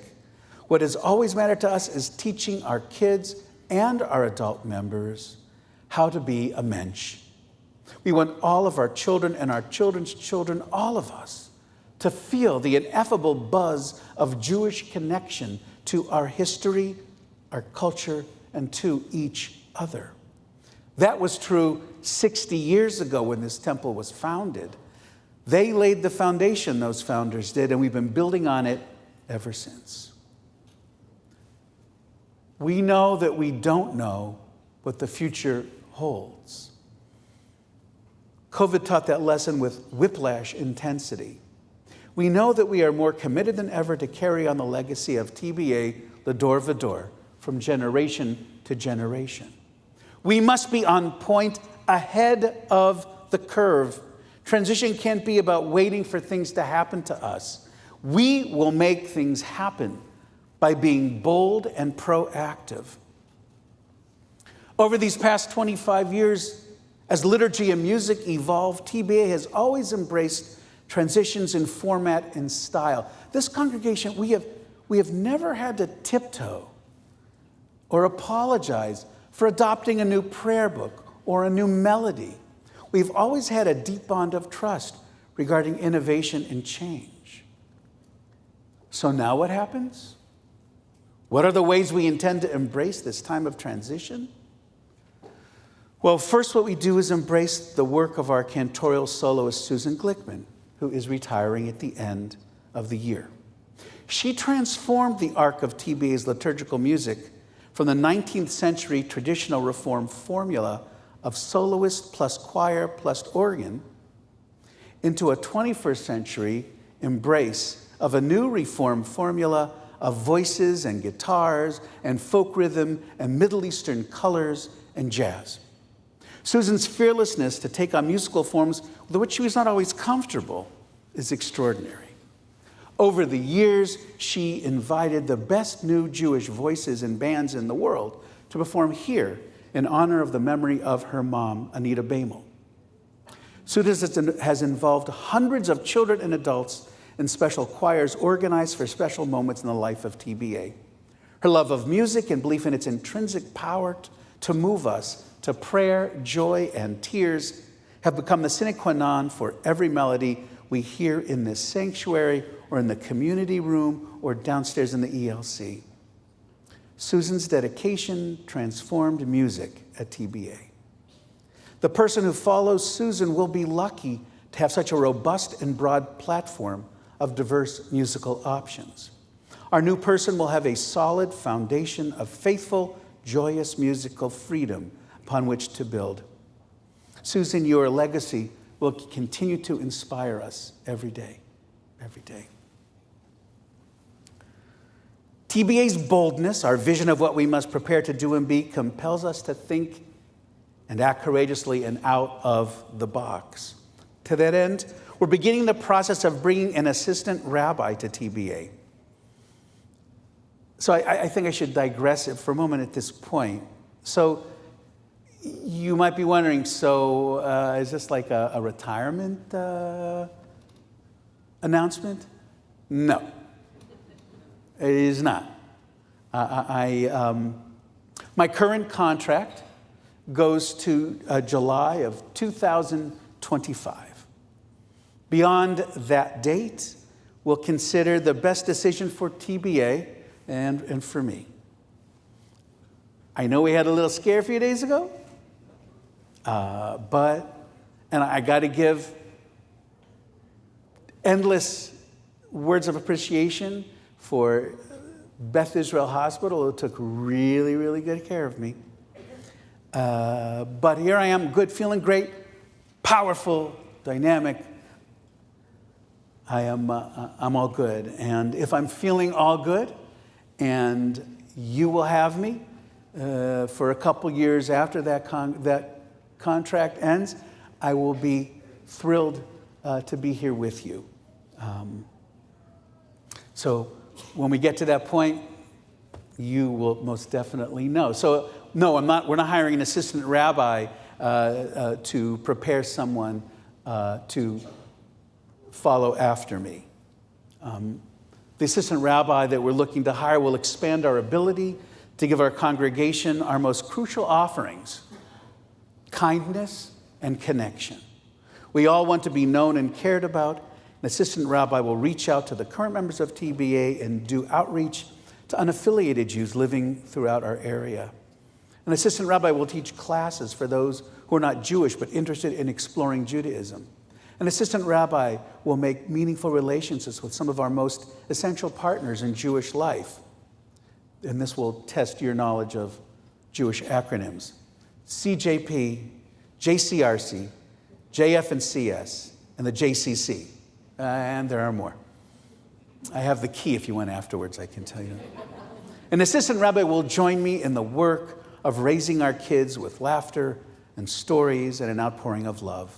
What has always mattered to us is teaching our kids and our adult members how to be a mensch. We want all of our children and our children's children, all of us, to feel the ineffable buzz of Jewish connection to our history, our culture, and to each other. That was true 60 years ago when this temple was founded. They laid the foundation, those founders did, and we've been building on it ever since. We know that we don't know what the future holds. COVID taught that lesson with whiplash intensity. We know that we are more committed than ever to carry on the legacy of TBA, L'Dor V'Dor, from generation to generation. We must be on point, ahead of the curve. Transition can't be about waiting for things to happen to us. We will make things happen by being bold and proactive. Over these past 25 years, as liturgy and music evolve, TBA has always embraced transitions in format and style. This congregation, we have never had to tiptoe or apologize for adopting a new prayer book or a new melody. We've always had a deep bond of trust regarding innovation and change. So now what happens? What are the ways we intend to embrace this time of transition? Well, first what we do is embrace the work of our cantorial soloist, Susan Glickman, who is retiring at the end of the year. She transformed the arc of TBA's liturgical music from the 19th century traditional Reform formula of soloist plus choir plus organ into a 21st century embrace of a new Reform formula of voices and guitars and folk rhythm and Middle Eastern colors and jazz. Susan's fearlessness to take on musical forms with which she was not always comfortable is extraordinary. Over the years, she invited the best new Jewish voices and bands in the world to perform here in honor of the memory of her mom, Anita Bamel. Susan has involved hundreds of children and adults in special choirs organized for special moments in the life of TBA. Her love of music and belief in its intrinsic power to move us to prayer, joy, and tears have become the sine qua non for every melody we hear in this sanctuary or in the community room or downstairs in the ELC. Susan's dedication transformed music at TBA. The person who follows Susan will be lucky to have such a robust and broad platform of diverse musical options. Our new person will have a solid foundation of faithful, joyous musical freedom upon which to build. Susan, your legacy will continue to inspire us every day, every day. TBA's boldness, our vision of what we must prepare to do and be, compels us to think and act courageously and out of the box. To that end, we're beginning the process of bringing an assistant rabbi to TBA. So I think I should digress for a moment at this point. So you might be wondering, is this like a retirement announcement? No, it is not. My current contract goes to July of 2025. Beyond that date, we'll consider the best decision for TBA and for me. I know we had a little scare a few days ago, and I got to give endless words of appreciation for Beth Israel Hospital, who took really, really good care of me. But here I am, good, feeling great, powerful, dynamic. I'm all good. And if I'm feeling all good, and you will have me for a couple years after that contract ends, I will be thrilled to be here with you. So when we get to that point, you will most definitely know. So no, we're not hiring an assistant rabbi to prepare someone to follow after me. The assistant rabbi that we're looking to hire will expand our ability to give our congregation our most crucial offerings: kindness and connection. We all want to be known and cared about. An assistant rabbi will reach out to the current members of TBA and do outreach to unaffiliated Jews living throughout our area. An assistant rabbi will teach classes for those who are not Jewish but interested in exploring Judaism. An assistant rabbi will make meaningful relationships with some of our most essential partners in Jewish life. And this will test your knowledge of Jewish acronyms: CJP, JCRC, JF&CS, and the JCC. And there are more. I have the key if you want afterwards, I can tell you. An assistant rabbi will join me in the work of raising our kids with laughter and stories and an outpouring of love.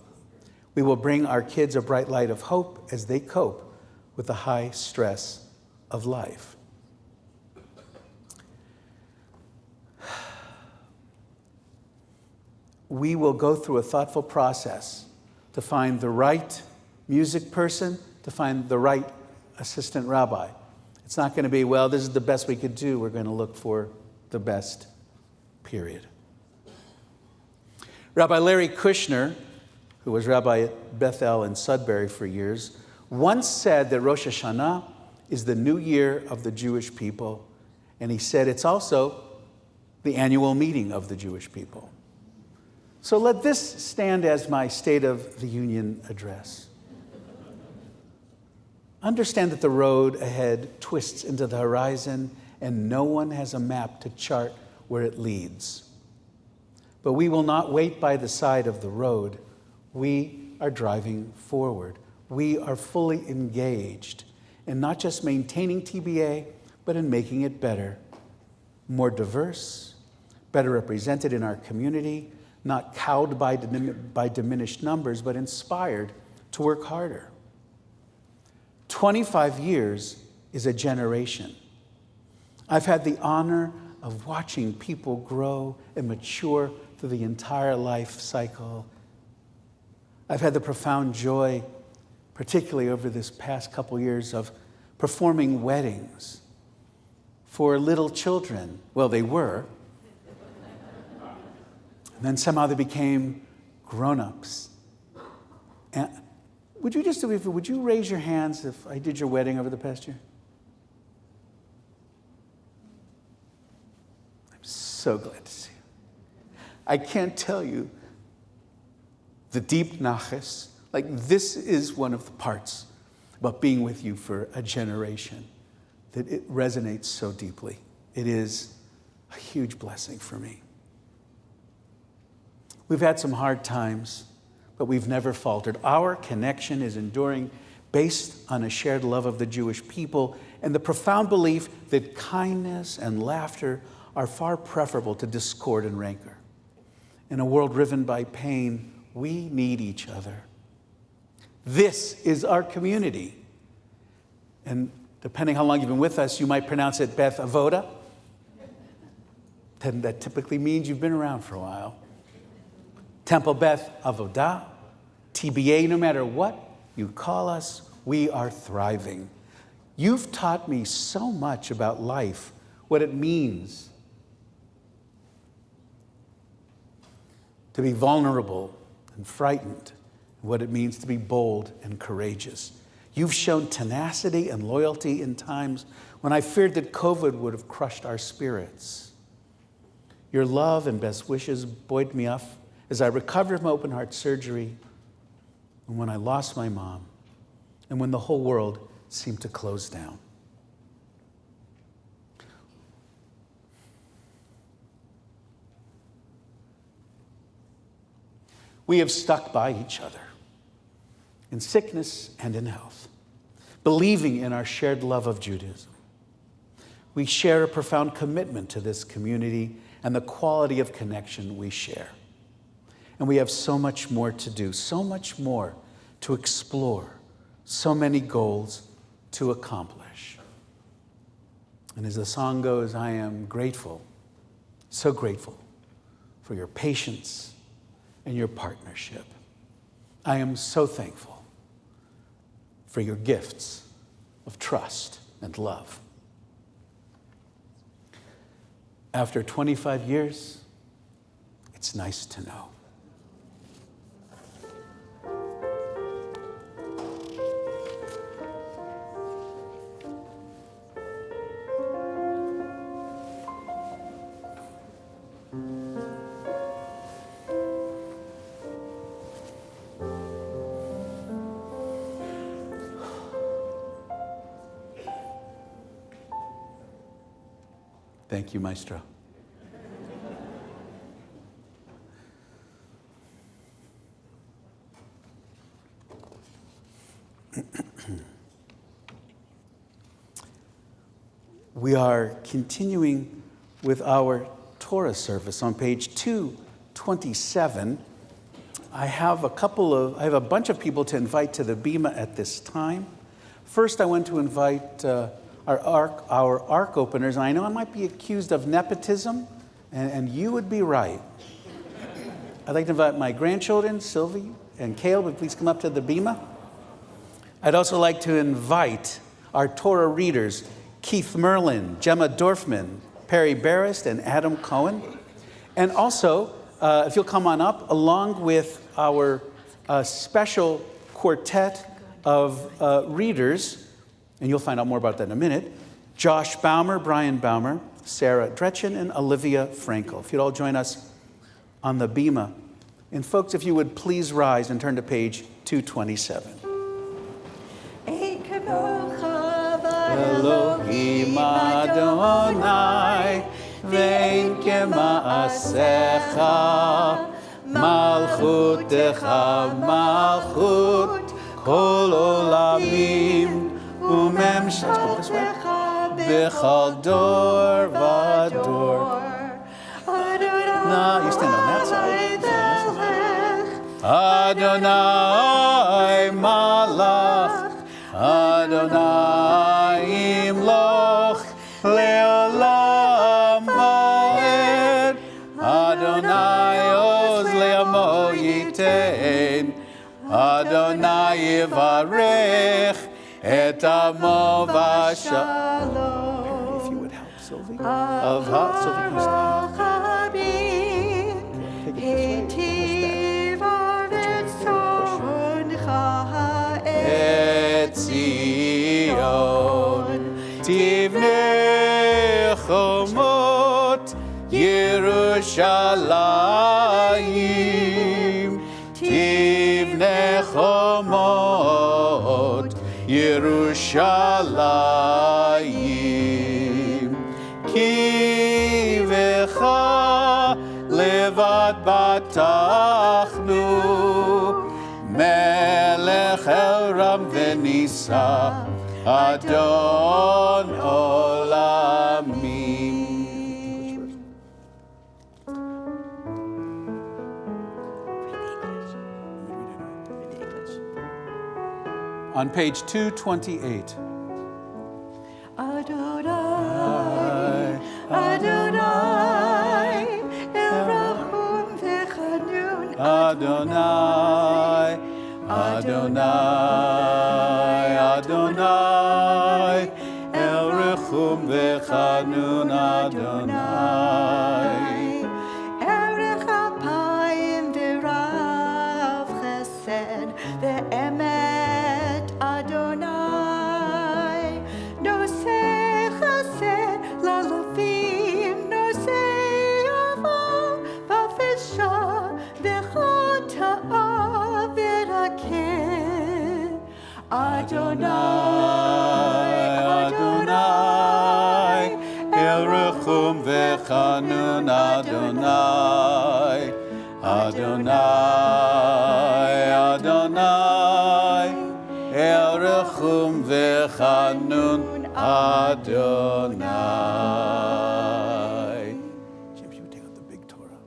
We will bring our kids a bright light of hope as they cope with the high stress of life. We will go through a thoughtful process to find the right music person, to find the right assistant rabbi. It's not going to be, well, this is the best we could do. We're going to look for the best, period. Rabbi Larry Kushner, who was rabbi at Bethel in Sudbury for years, once said that Rosh Hashanah is the new year of the Jewish people. And he said it's also the annual meeting of the Jewish people. So let this stand as my State of the Union address. Understand that the road ahead twists into the horizon, and no one has a map to chart where it leads. But we will not wait by the side of the road. We are driving forward. We are fully engaged in not just maintaining TBA, but in making it better, more diverse, better represented in our community, not cowed by diminished numbers, but inspired to work harder. 25 years is a generation. I've had the honor of watching people grow and mature through the entire life cycle. I've had the profound joy, particularly over this past couple years, of performing weddings for little children. Well, they were. And then somehow they became grown-ups. And would you raise your hands if I did your wedding over the past year? I'm so glad to see you. I can't tell you the deep naches. Like, this is one of the parts about being with you for a generation that it resonates so deeply. It is a huge blessing for me. We've had some hard times, but we've never faltered. Our connection is enduring based on a shared love of the Jewish people and the profound belief that kindness and laughter are far preferable to discord and rancor. In a world riven by pain, we need each other. This is our community. And depending how long you've been with us, you might pronounce it Beth Avoda. Then that typically means you've been around for a while. Temple Beth Avodah, TBA, no matter what you call us, we are thriving. You've taught me so much about life, what it means to be vulnerable and frightened, what it means to be bold and courageous. You've shown tenacity and loyalty in times when I feared that COVID would have crushed our spirits. Your love and best wishes buoyed me up as I recovered from open heart surgery, and when I lost my mom, and when the whole world seemed to close down. We have stuck by each other in sickness and in health, believing in our shared love of Judaism. We share a profound commitment to this community and the quality of connection we share. And we have so much more to do, so much more to explore, so many goals to accomplish. And as the song goes, I am grateful, so grateful for your patience and your partnership. I am so thankful for your gifts of trust and love. After 25 years, it's nice to know. Thank you, Maestro. We are continuing with our Torah service on page 227. I have a bunch of people to invite to the Bima at this time. First, I want to invite our ark openers. And I know I might be accused of nepotism, and you would be right. I'd like to invite my grandchildren, Sylvie and Kale, would please come up to the Bima. I'd also like to invite our Torah readers, Keith Merlin, Gemma Dorfman, Perry Barrist, and Adam Cohen. And also, if you'll come on up, along with our special quartet of readers, and you'll find out more about that in a minute, Josh Baumer, Brian Baumer, Sarah Dretchen, and Olivia Frankel. If you'd all join us on the Bima. And folks, if you would please rise and turn to page 227. Elohim Adonai, vein kema'asecha, malchutecha malchut, kol olamim, umemshatecha, bechal dor vador. No, you stand on that side. Adonai malach, Adonai imloch leolam va'ed, Adonai oz le'amo yitein, Adonai yivarech et amo v'shalom. If you would help Sylvie. Sylvie, come stand. Tivnei chomot Yerushalayim, Tivnei chomot Yerushalayim, Ki vecha levad batachnu, Melech Elram v'nisa, Adon Olamim. On page 228. Adonai, Adonai, Erachum v'chanun, Adonai, Adonai, Adonai, El Rechum v'chanun Adonai. Erech apayim v'rav chesed v'emet Adonai. Nosei chesed la'lavim, nosei avam v'afisha v'chota'a v'rakeh. Adonai, Adonai, El Rechum v'chanun Adonai, Adonai, Adonai, El Rechum v'chanun Adonai. James, you would take out the big Torah.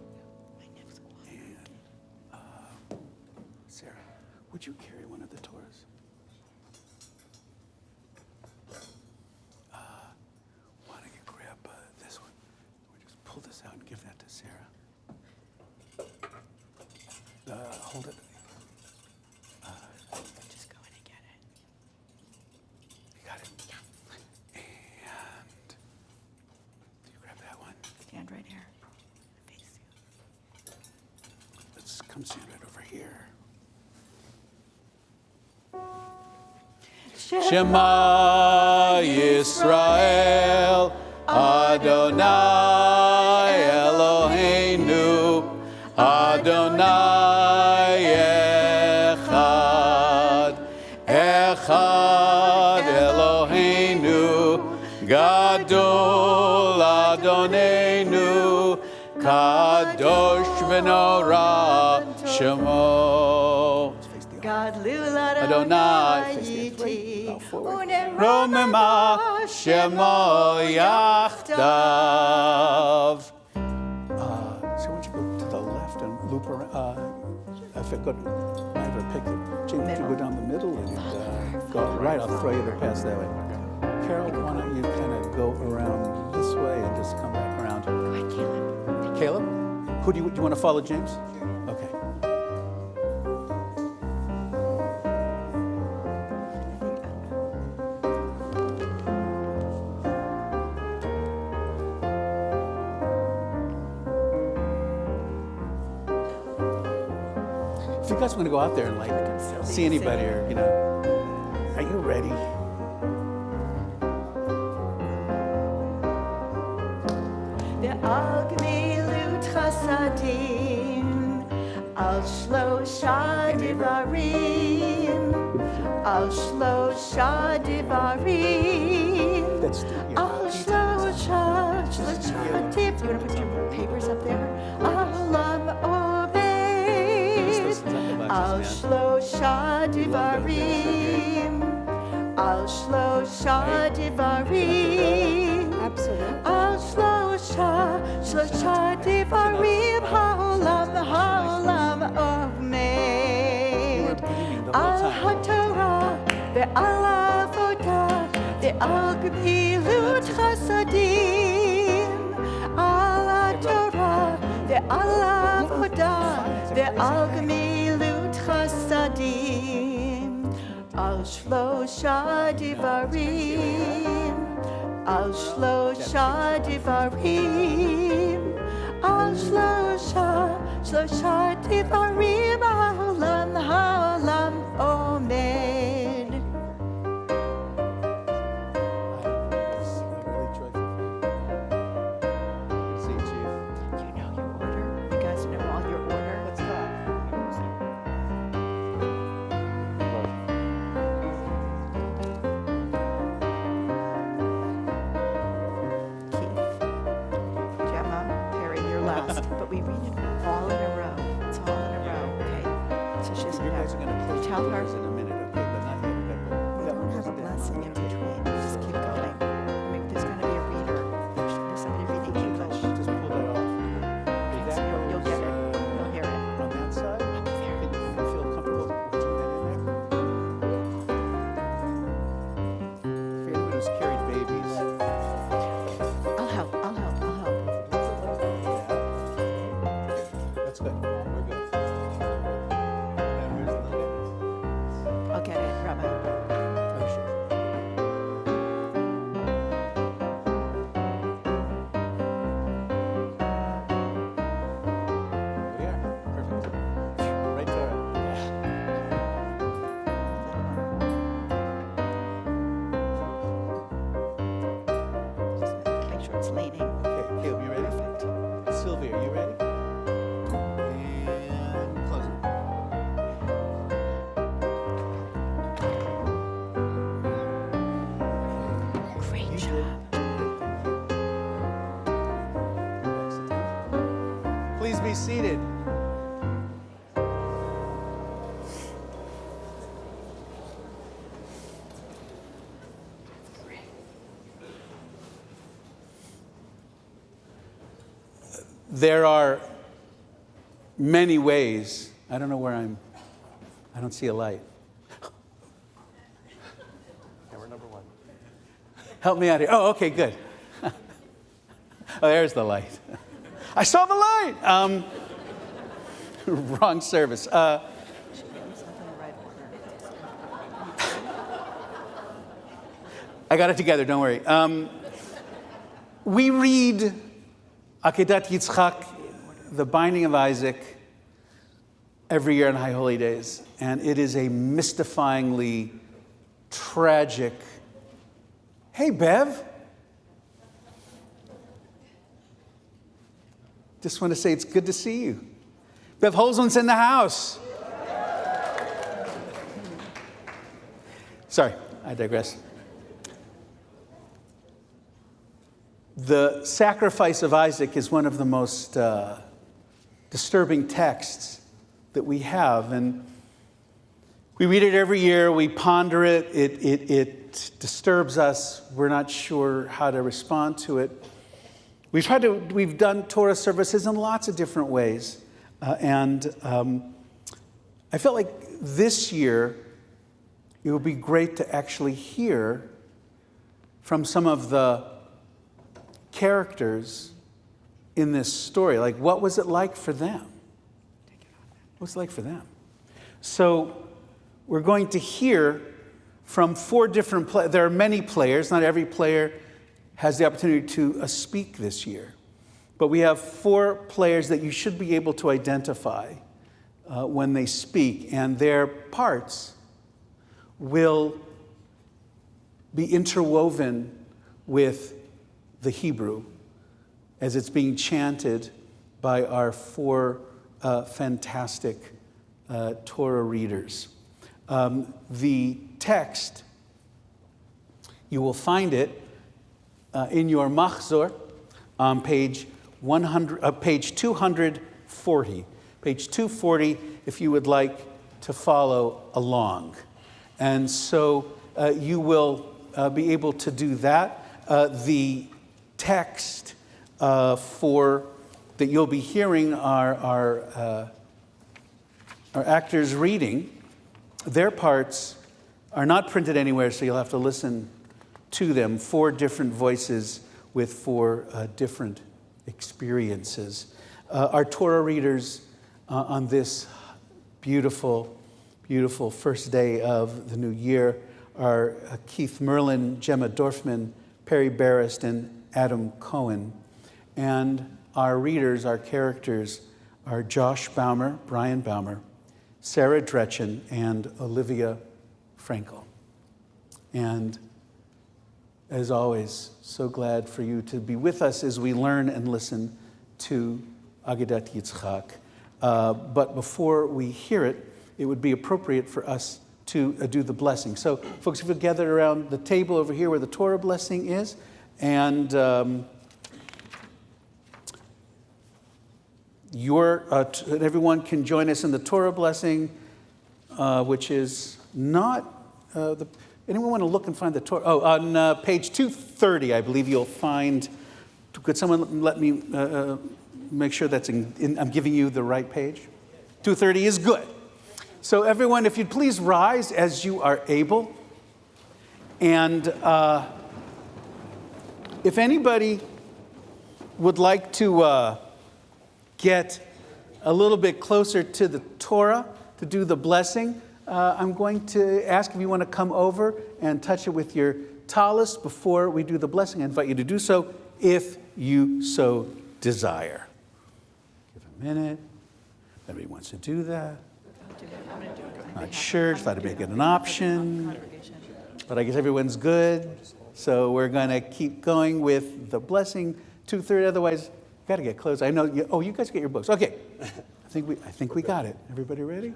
And Sarah, would you carry one of the Torahs? Why don't you grab this one? Or just pull this out and give that to Sarah. Hold it. Just go in and get it. You got it? comes in right over here. Shema Yisrael, Adonai Eloheinu, Adonai Echad, Echad Eloheinu, Gadol Adonenu, Kadosh v'Norah Shemo. Adonai Romema Shemo Yachdav. So why don't you go to the left and loop around? If it got, I have a picture. James, you go down the middle and go right. I'll throw you the pass that way. Carol, why don't you kind of go around this way and just come back around? Go ahead, Caleb. Caleb? Who do you want to follow, James? Okay. If you guys want to go out there and see anybody, or are you ready? Al gemilut chasadim, al shlosha divarim, al shlosha divarim, al shlosha divarim. You want to put your papers up there? Alam obed, al shlosha divarim, al shlosha divarim. Absolutely. Al shlosha divarim ha'olam omed. Al haTorah ve'al avodah ve'al gemilut chasadim. Al haTorah ve'al avodah ve'al gemilut chasadim. Al shlosha divarim. Al shlosha divarim, al shlosha divarim, ha'olam omed. See you, Chief. You know your order. You guys know all your order. Let's talk. But we read it all in a row. It's all in a row, okay? So she doesn't You guys are know. going to close Tell the her doors in a minute, okay? But not yet. we don't have a blessing in between. Just keep going. I mean, there's going to be a reader. There's somebody reading English. Just pull that off. Okay, that You'll goes, get it. You'll hear it. on that side. Can you feel comfortable putting that in there? For anyone who's carried babies. I'll help. That's good. We're good. And where's the little baby? I'll get it, Rabbi. Oh, sure. There we are. Perfect. Right, Torah. Just make sure it's leaning. Okay, Caleb, you ready? Sylvia, are you ready? And close it. Great job. Please be seated. There are many ways. I don't know where I don't see a light. Camera number one. Help me out here. Oh, okay, good. Oh, there's the light. I saw the light. Wrong service. Stuff in the right order. I got it together, don't worry. We read Akedat Yitzchak, the binding of Isaac, every year on High Holy Days, and it is a mystifyingly tragic. Hey, Bev. Just want to say it's good to see you. Bev Holzman's in the house. Sorry, I digress. The sacrifice of Isaac is one of the most disturbing texts that we have, and we read it every year, we ponder it, it disturbs us, we're not sure how to respond to it. We've done Torah services in lots of different ways, and I felt like this year it would be great to actually hear from some of the characters in this story. Like, what was it like for them? What was it like for them? So we're going to hear from 4 different players. There are many players. Not every player has the opportunity to speak this year. But we have 4 players that you should be able to identify when they speak. And their parts will be interwoven with the Hebrew as it's being chanted by our 4 fantastic Torah readers. The text, you will find it in your Machzor on page 240. Page 240, if you would like to follow along. And so you will be able to do that. The text that you'll be hearing our actors reading, their parts are not printed anywhere, so you'll have to listen to them. 4 different voices with 4 different experiences. Our Torah readers on this beautiful, beautiful first day of the new year are Keith Merlin, Gemma Dorfman, Perry Barrist, and Adam Cohen. And our readers, our characters, are Josh Baumer, Brian Baumer, Sarah Dretchen, and Olivia Frankel. And as always, so glad for you to be with us as we learn and listen to Agedat Yitzchak. But before we hear it, it would be appropriate for us to do the blessing. So, folks, if you'll gather around the table over here where the Torah blessing is, and everyone can join us in the Torah blessing, which is not anyone want to look and find the Torah? Oh, on page 230, I believe you'll find. Could someone let me make sure that's I'm giving you the right page? 230 is good. So everyone, if you'd please rise as you are able. And if anybody would like to get a little bit closer to the Torah to do the blessing, I'm going to ask if you want to come over and touch it with your tallis before we do the blessing. I invite you to do so if you so desire. Give a minute. If anybody wants to do that. Not sure, thought I'd make it an option. But I guess everyone's good. So we're going to keep going with the blessing. 2:30, otherwise, got to get close. I know, you guys get your books. Okay, I think we got it. Everybody ready?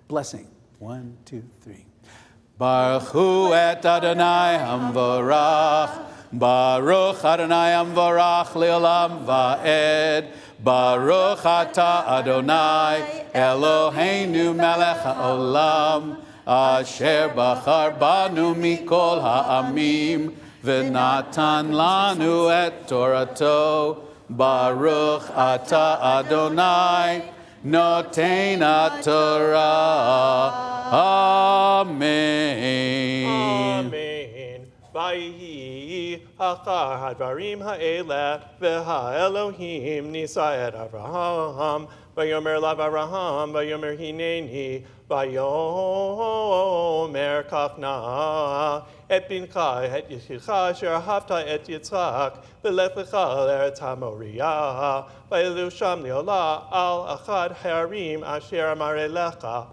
Blessing. 1, 2, 3. Baruch hu et Adonai hamvorach. Baruch Adonai hamvorach le'olam va'ed. Baruch ata Adonai Eloheinu melech ha'olam. Asher bachar banu mikol ha'amim. V'natan lanu et Torato. Baruch ata Adonai Noten Torah. Amen. Amen. Vayhi Achar hadvarim ha'ele v'ha'Elohim nisa et Avraham vayomer lav Avraham vayomer hineni vayomer kachna et bincha et yishicha asher ahavta et Yitzchak v'lech lecha l'eretz haMoriah va'elu sham leolah al achad harim asher amar elecha.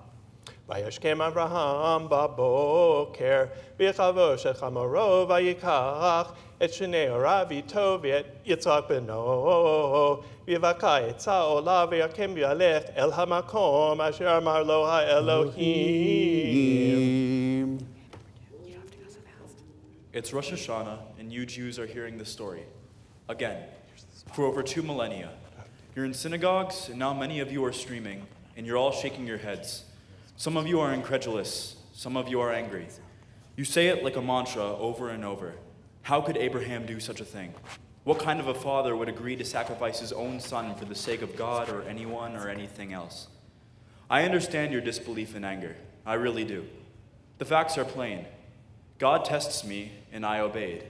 וישכם אברהם בבוקר, ויחבוש את חמורו, ויקח את שני הוריו איתו ואת יצחק בנו, ויבקע עצה עולה ויקם וילך אל המקום אשר אמר לו האלוהים. It's Rosh Hashanah, and you Jews are hearing this story. Again, for over 2 millennia. You're in synagogues, and now many of you are streaming, and you're all shaking your heads. Some of you are incredulous, some of you are angry. You say it like a mantra over and over. How could Abraham do such a thing? What kind of a father would agree to sacrifice his own son for the sake of God or anyone or anything else? I understand your disbelief and anger. I really do. The facts are plain. God tests me, and I obeyed.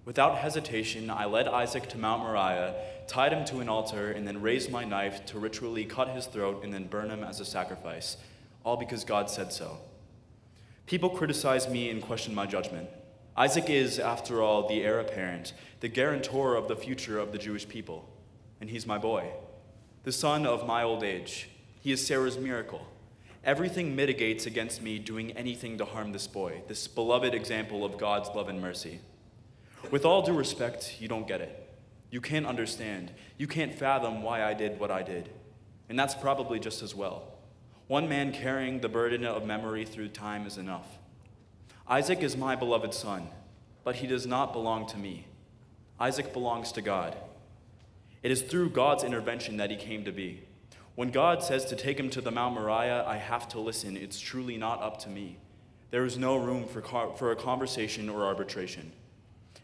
Without hesitation, I led Isaac to Mount Moriah, tied him to an altar, and then raised my knife to ritually cut his throat and then burn him as a sacrifice. All because God said so. People criticize me and question my judgment. Isaac is, after all, the heir apparent, the guarantor of the future of the Jewish people. And he's my boy, the son of my old age. He is Sarah's miracle. Everything mitigates against me doing anything to harm this boy, this beloved example of God's love and mercy. With all due respect, you don't get it. You can't understand. You can't fathom why I did what I did. And that's probably just as well. One man carrying the burden of memory through time is enough. Isaac is my beloved son, but he does not belong to me. Isaac belongs to God. It is through God's intervention that he came to be. When God says to take him to the Mount Moriah, I have to listen. It's truly not up to me. There is no room for a conversation or arbitration.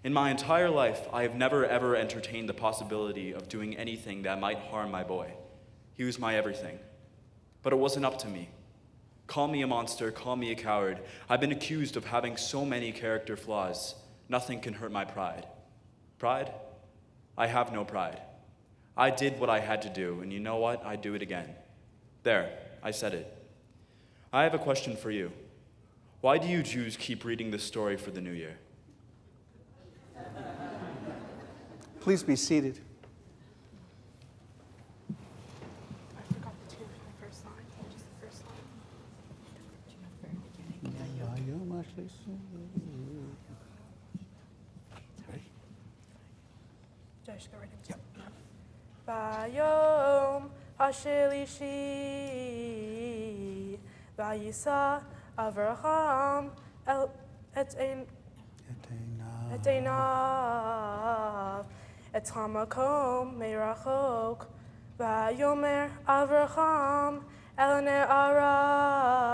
In my entire life, I have never ever entertained the possibility of doing anything that might harm my boy. He was my everything. But it wasn't up to me. Call me a monster, call me a coward. I've been accused of having so many character flaws. Nothing can hurt my pride. Pride? I have no pride. I did what I had to do, and you know what? I'd do it again. There, I said it. I have a question for you. Why do you Jews keep reading this story for the new year? Please be seated. Bayom Hashelishi Vayisa Avraham et Einav et Hamakom Merachok Vayomer Avraham Elner Arav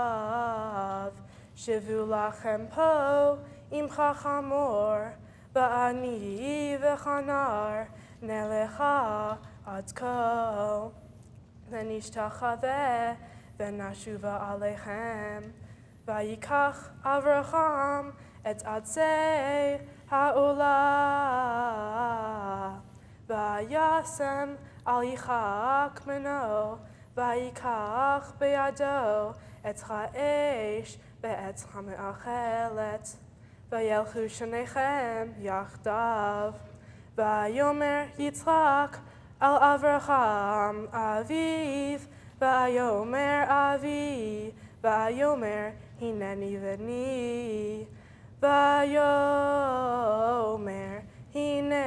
Shivu lachem po im chachamor va'ani v'chanar nelecha adko v'nishtachaveh v'nashuva alechem v'yikach Avraham et atzei ha'olah v'yasem al Yichak meno v'yikach beyado et ha'esh ואת המאכלת, וילכו שניכם יחדיו, ויאמר יצחק אל אברהם אביו, ויאמר אבי, ויאמר הנני בני, ויאמר הנה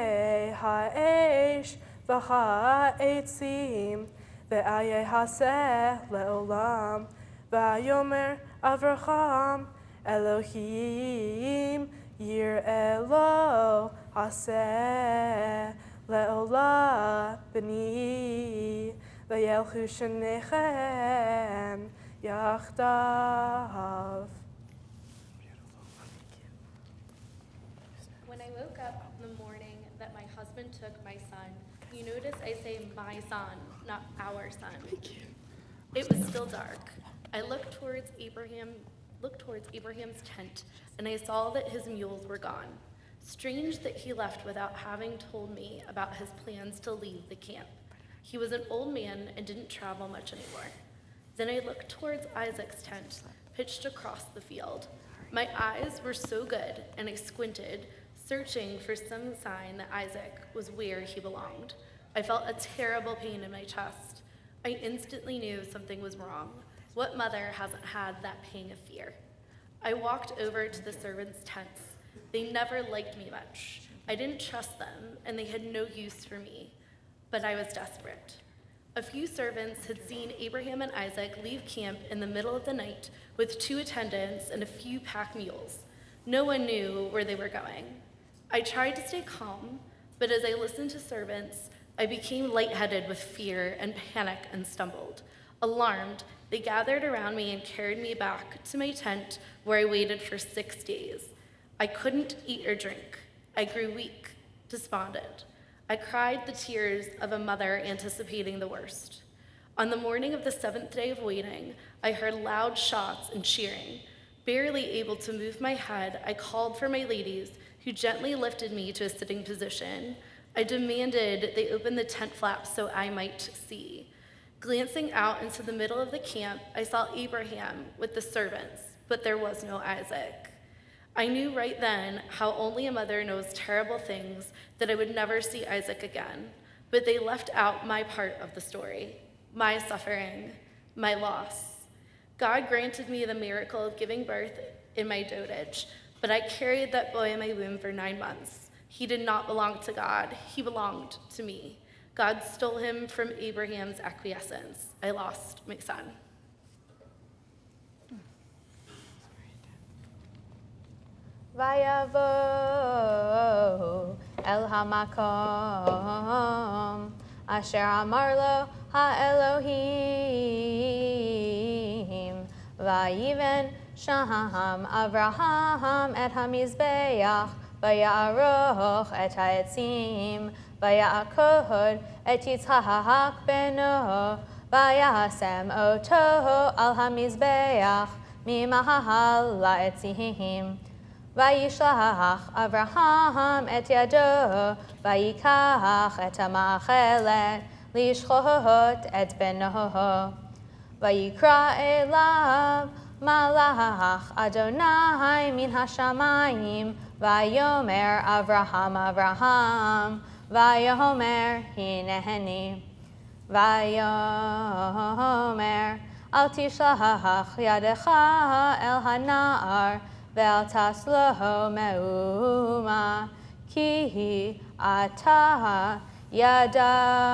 האש והעצים, ויעשה לעולם, ויאמר Avraham Elohim Yir'elo Haseh Le'olah B'ni V'yelchu Shnechem Yachdav. When I woke up in the morning that my husband took my son, you notice I say my son, not our son. It was still dark. I looked towards Abraham's tent, and I saw that his mules were gone. Strange that he left without having told me about his plans to leave the camp. He was an old man and didn't travel much anymore. Then I looked towards Isaac's tent, pitched across the field. My eyes were so good, and I squinted, searching for some sign that Isaac was where he belonged. I felt a terrible pain in my chest. I instantly knew something was wrong. What mother hasn't had that pang of fear? I walked over to the servants' tents. They never liked me much. I didn't trust them, and they had no use for me. But I was desperate. A few servants had seen Abraham and Isaac leave camp in the middle of the night with 2 attendants and a few pack mules. No one knew where they were going. I tried to stay calm, but as I listened to servants, I became lightheaded with fear and panic and stumbled. Alarmed, they gathered around me and carried me back to my tent where I waited for 6 days. I couldn't eat or drink. I grew weak, despondent. I cried the tears of a mother anticipating the worst. On the morning of the 7th day of waiting, I heard loud shots and cheering. Barely able to move my head, I called for my ladies, who gently lifted me to a sitting position. I demanded they open the tent flaps so I might see. Glancing out into the middle of the camp, I saw Abraham with the servants, but there was no Isaac. I knew right then how only a mother knows terrible things, that I would never see Isaac again, but they left out my part of the story, my suffering, my loss. God granted me the miracle of giving birth in my dotage, but I carried that boy in my womb for 9 months. He did not belong to God, he belonged to me. God stole him from Abraham's acquiescence. I lost my son. Vayavo el hamakom asher amar lo ha'Elohim vayiven sham Avraham et hamizbeach vayaroch et ha'etzim vayakod et Yitzhak beno vayasem oto al hamizbeach mimahal la'etzim Vayishlach Avraham et yado, vayikach et ha'ma'achelet, lishchot et beno. Vayikra elav malach Adonai min hashamayim, vayomer Avraham Avraham, vayomer hineheni. Vayomer al tishlach yadecha el hanar, Ve'al taslo me'uma ki ata yadati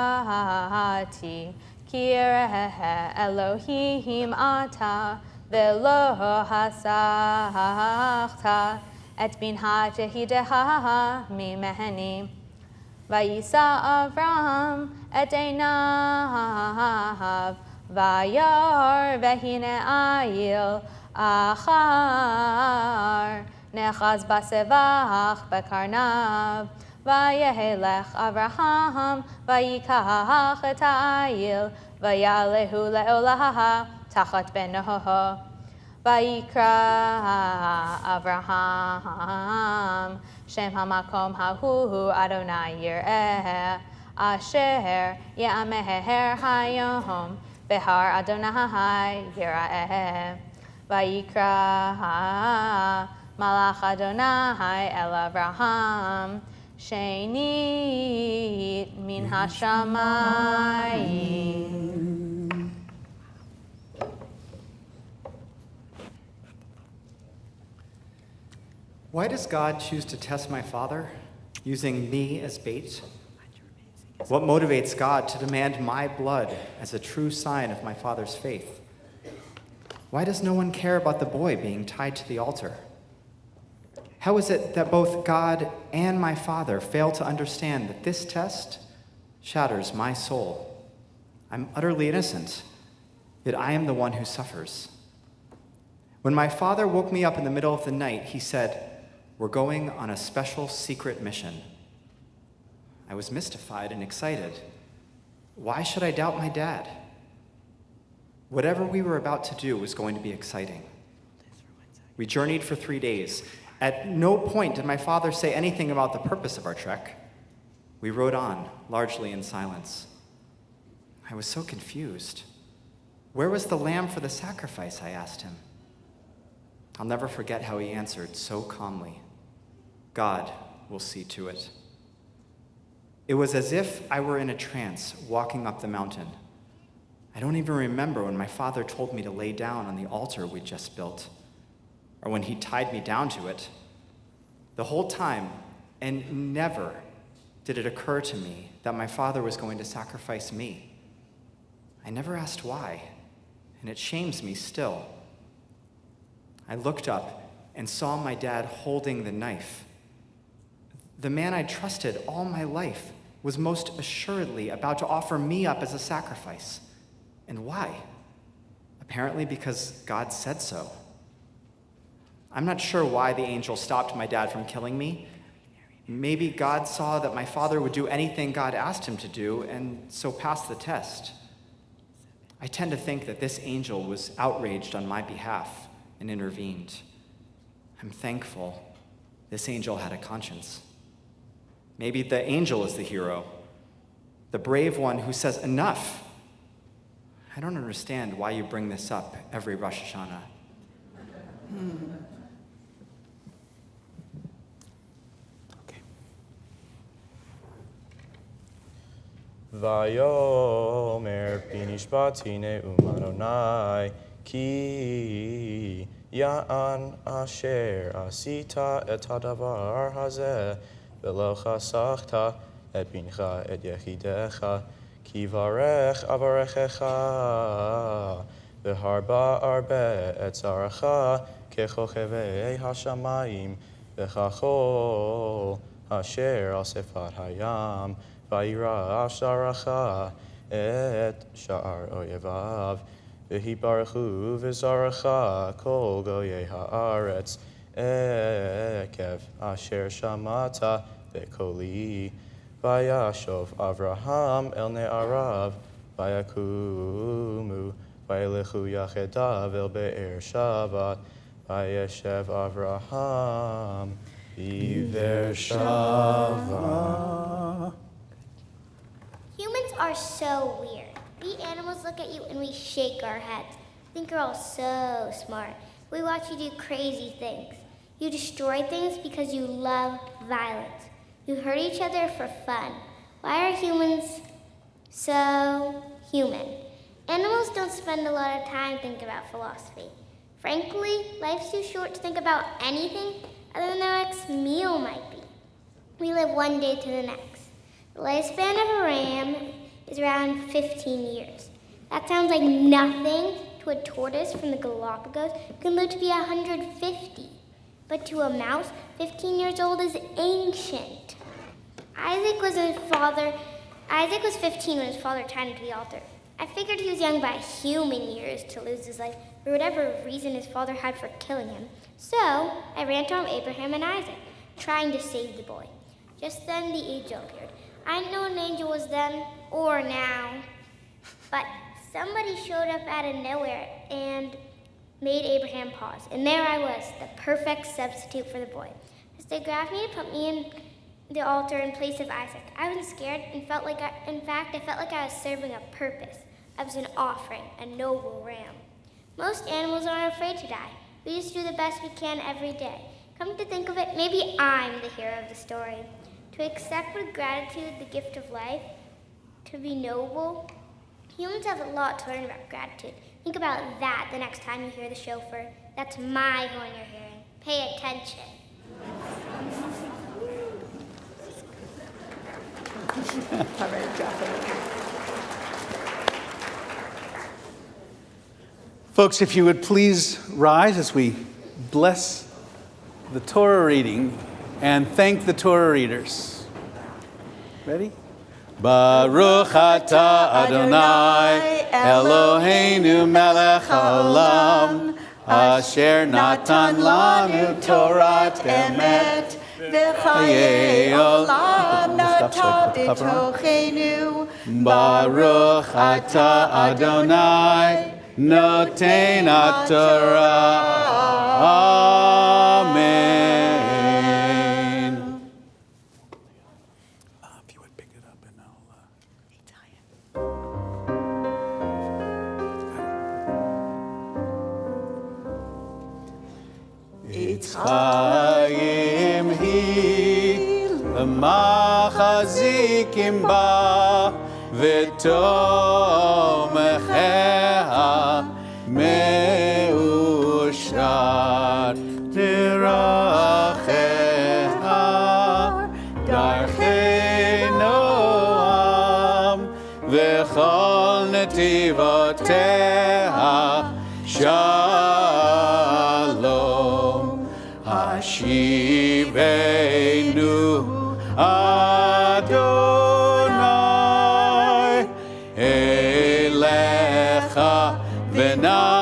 ki Elohim ata ve'lo hasachta et binha jehideha mimeheni vayisa Avram et einav vayar vehine ayil Achar nechaz basevach bekarnav vayehelech Avraham vayikach et ha'ayil vayalehu le'olaha tachat benoho vayikra Avraham shem hamakom hahu Adonai yireh asher ya'ameher hayom behar Adonai yireh Vayikra Malach Adonai El Avraham Shenit Min Hashamayim. Why does God choose to test my father, using me as bait? What motivates God to demand my blood as a true sign of my father's faith? Why does no one care about the boy being tied to the altar? How is it that both God and my father fail to understand that this test shatters my soul? I'm utterly innocent, yet I am the one who suffers. When my father woke me up in the middle of the night, he said, "We're going on a special secret mission." I was mystified and excited. Why should I doubt my dad? Whatever we were about to do was going to be exciting. We journeyed for 3 days, At no point did my father say anything about the purpose of our trek. We rode on, largely in silence. I was so confused. Where was the lamb for the sacrifice, I asked him. I'll never forget how he answered so calmly. God will see to it. It was as if I were in a trance walking up the mountain. I don't even remember when my father told me to lay down on the altar we'd just built, or when he tied me down to it. The whole time, and never did it occur to me that my father was going to sacrifice me. I never asked why, and it shames me still. I looked up and saw my dad holding the knife. The man I trusted all my life was most assuredly about to offer me up as a sacrifice. And why? Apparently because God said so. I'm not sure why the angel stopped my dad from killing me. Maybe God saw that my father would do anything God asked him to do, and so passed the test. I tend to think that this angel was outraged on my behalf and intervened. I'm thankful this angel had a conscience. Maybe the angel is the hero, the brave one who says, enough. I don't understand why you bring this up every Rosh Hashanah. Okay. Vayomer pinishpati ne'um Adonai ki ya'an asher asita et hadavar hazeh velo chasachta et bincha et yechidecha ki varech avarechecha v'harba arbe et zaracha kechochevei hashamayim v'chachol asher al sefat hayam vayirash zaracha et sha'ar oyevav v'hibarechu v'zaracha kol goyei haaretz ekev asher shamata v'koli vayashov Avraham el ne'arav vayakumu vayelechu yachedav el be'er shavat vayeshev Avraham Be'er shavat. Humans are so weird. We animals look at you and we shake our heads. Think you're all so smart. We watch you do crazy things. You destroy things because you love violence. You hurt each other for fun. Why are humans so human? Animals don't spend a lot of time thinking about philosophy. Frankly, life's too short to think about anything other than their next meal might be. We live one day to the next. The lifespan of a ram is around 15 years. That sounds like nothing to a tortoise from the Galapagos who can live to be 150. But to a mouse, 15 years old is ancient. Isaac was 15 when his father tied him to the altar. I figured he was young by human years to lose his life for whatever reason his father had for killing him. So I ran to Abraham and Isaac, trying to save the boy. Just then the angel appeared. I didn't know an angel was then or now, but somebody showed up out of nowhere and made Abraham pause. And there I was, the perfect substitute for the boy. As they grabbed me to put me in the altar in place of Isaac, I wasn't scared and I felt like I was serving a purpose. I was an offering, a noble ram. Most animals aren't afraid to die. We just do the best we can every day. Come to think of it, maybe I'm the hero of the story. To accept with gratitude the gift of life, to be noble. Humans have a lot to learn about gratitude. Think about that the next time you hear the shofar. That's my horn you're hearing. Pay attention. All right, drop it. Folks, if you would please rise as we bless the Torah reading and thank the Torah readers. Ready? Baruch atah Adonai Eloheinu melech haolam asher natan lanu Torat emet v'chayei olam nata b'tochenu. Baruch atah Adonai Noten Torah. Amen. Chaim hi machazikim ba v'tomechea meushar tiracheha darchei noam v'chol netivoteha shalom hashivenu Adonai elecha v'nashuva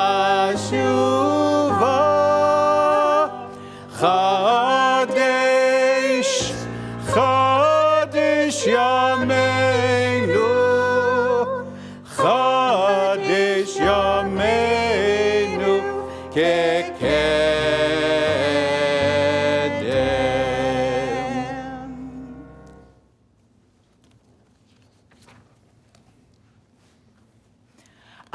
Chadesh Chadesh Yameinu Chadesh Yameinu Kekedem.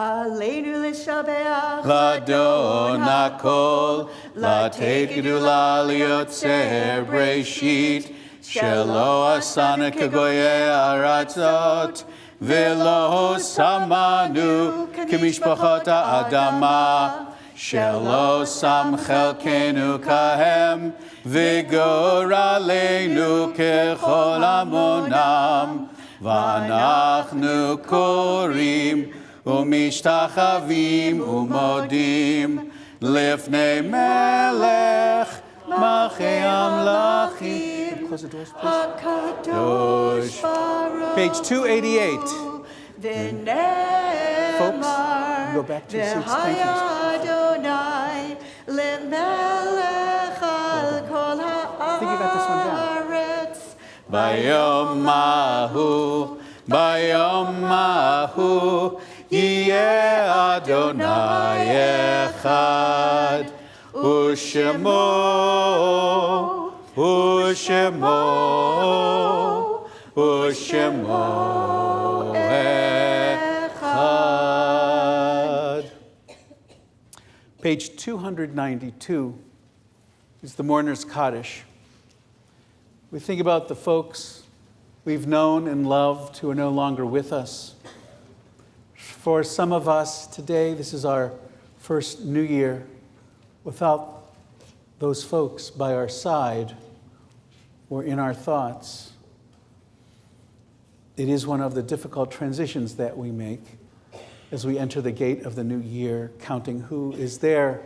Aleinu l'shabeach Ladon hakol, lateit gedula liotzer breshit, shelo asana kegoye aratzot, velo samanu kemishpachot ha'adama, shelo sam chelkenu kahem, vigor aleinu kechol amonam, v'anachnu korim, ומשתחווים ומודים לפני מלך מלכי המלכים. Close the doors, please. HaKadosh Baruch Page 288. Folks, go back to your seats. Thank you. Adonai lemelech al kol I think you got this one down. haaretz. ביום ההוא יהיה אדוני אחד, ושמו אחד. Page 292 is the Mourner's Kaddish. We think about the folks we've known and loved who are no longer with us. For some of us today, this is our first New Year without those folks by our side or in our thoughts. It is one of the difficult transitions that we make as we enter the gate of the new year, counting who is there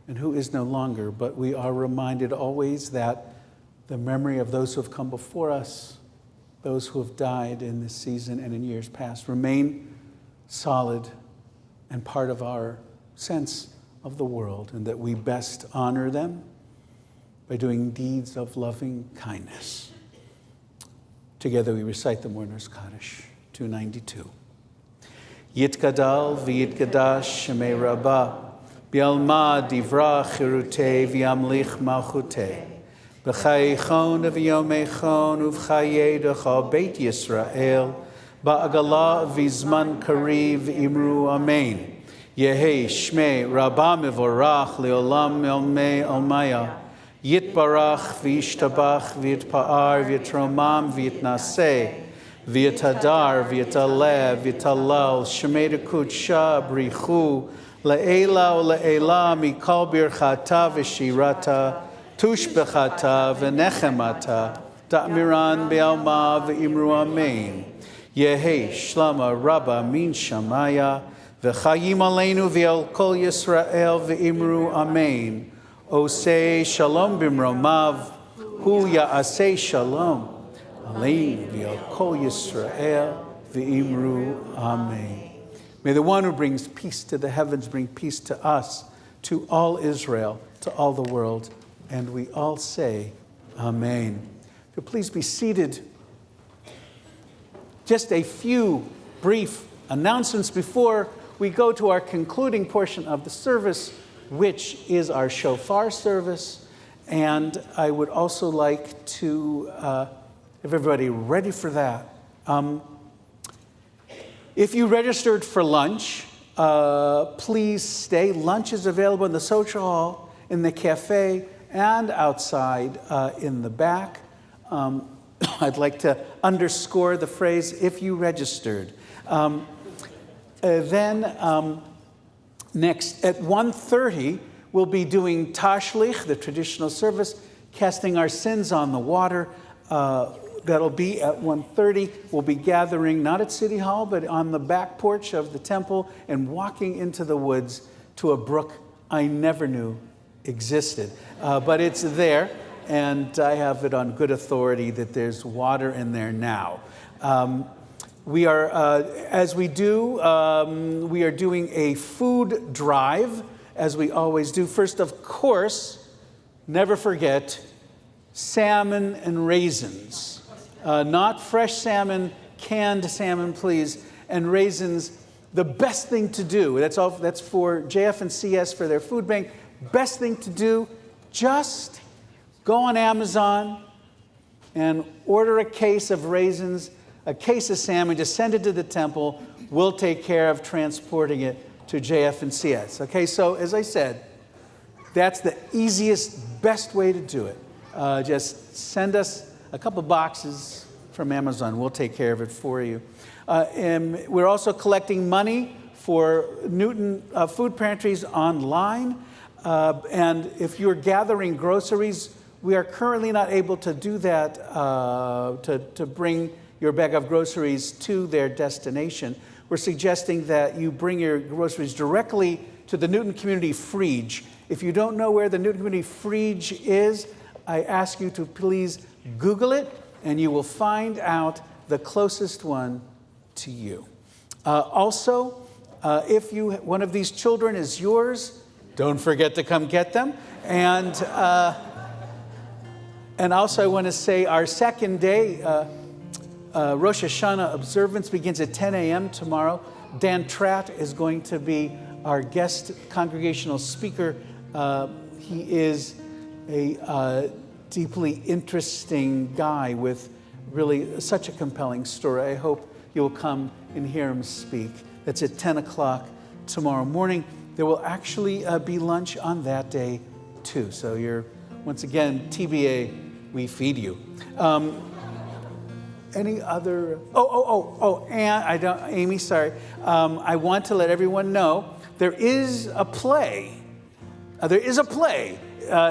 and who is no longer. But we are reminded always that the memory of those who have come before us, those who have died in this season and in years past, remain solid and part of our sense of the world, and that we best honor them by doing deeds of loving kindness. Together we recite the Mourner's Kaddish, 292. Yitgadal v'yitgadash shemei rabbah, bi'alma divra chirutei v'yamlich malchutei, b'chayechon v'yomechon uv'chayedecha beit Yisrael, ba'agala v'zman kariv imru amen. Yehei shmei rabbah mevorach leolam melmei almaya, yitbarach v'yishtabach v'yitpa'ar v'yitromam v'yitnaseh, v'yitadar v'yitaleh v'yitalal shemei dekudsha brichu le'ela u'le'ela mikol birchata v'shirata tushbechata v'nechemata da'miran be'alma v'imru amen. Yehei shlama rabba min shamaya v'chayim aleinu v'el kol Yisrael v'imru amen. Osei shalom bimromav hu ya'asei shalom aleinu v'el kol Yisrael v'imru amen. May the one who brings peace to the heavens bring peace to us, to all Israel, to all the world. And we all say, Amen. So please be seated. Just a few brief announcements before we go to our concluding portion of the service, which is our shofar service. And I would also like to have everybody ready for that. If you registered for lunch, please stay. Lunch is available in the social hall, in the cafe, and outside in the back. I'd like to underscore the phrase, if you registered. Next, at 1:30, we'll be doing Tashlich, the traditional service, casting our sins on the water. That'll be at 1:30. We'll be gathering not at City Hall, but on the back porch of the temple and walking into the woods to a brook I never knew existed. But it's there, and I have it on good authority that there's water in there now. We are, as we do, we are doing a food drive, as we always do. First, of course, never forget salmon and raisins. Not fresh salmon, canned salmon, please, and raisins. The best thing to do, that's for JF and CS for their food bank. Best thing to do, just go on Amazon and order a case of raisins, a case of salmon, just send it to the temple. We'll take care of transporting it to JF and CS. Okay, so as I said, that's the easiest, best way to do it. Just send us a couple boxes from Amazon. We'll take care of it for you. And we're also collecting money for Newton food pantries online. And if you're gathering groceries, we are currently not able to do that, to bring your bag of groceries to their destination. We're suggesting that you bring your groceries directly to the Newton Community Fridge. If you don't know where the Newton Community Fridge is, I ask you to please Google it, and you will find out the closest one to you. Also, if one of these children is yours, don't forget to come get them. And also I want to say our second day, Rosh Hashanah observance begins at 10 a.m. tomorrow. Dan Tratt is going to be our guest congregational speaker. He is a deeply interesting guy with really such a compelling story. I hope you'll come and hear him speak. That's at 10 o'clock tomorrow morning. There will actually be lunch on that day too. So you're, once again, TBA, we feed you. Any other? And Amy, sorry. I want to let everyone know there is a play.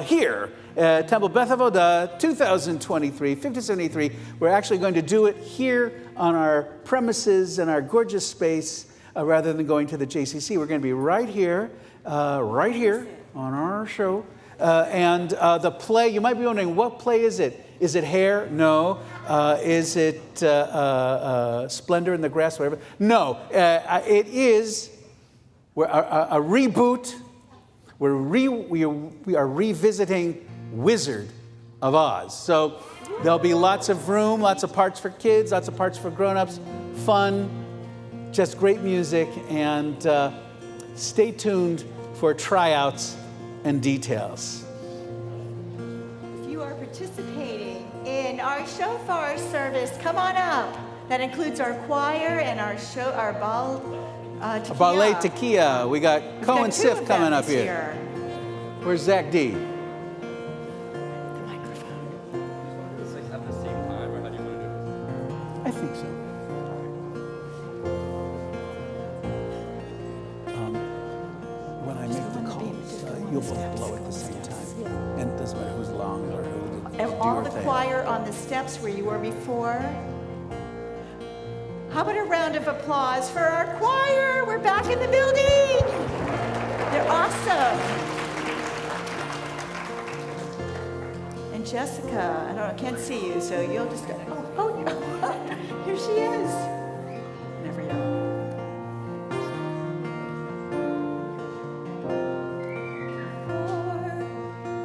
Here at Temple Beth Avodah 2023, 5073. We're actually going to do it here on our premises in our gorgeous space rather than going to the JCC. We're going to be right here on our show. And the play, you might be wondering, what play is it? Is it Hair? No. Is it Splendor in the Grass? Whatever. No. It is a reboot. We are revisiting Wizard of Oz. So there'll be lots of room, lots of parts for kids, lots of parts for grown-ups, fun, just great music, and stay tuned for tryouts and details. If you are participating in our shofar service, come on up. That includes our choir and our Ballet Tekiah. We got Cohen Sif coming up here. Where's Zach D? I think so. When I make the calls, you'll both blow at the same time. And it doesn't matter who's long or who. And all the choir on the steps where you were before. How about a round of applause for our choir? We're back in the building. They're awesome. And Jessica, I can't see you, so you'll just go, oh, here she is. Never know.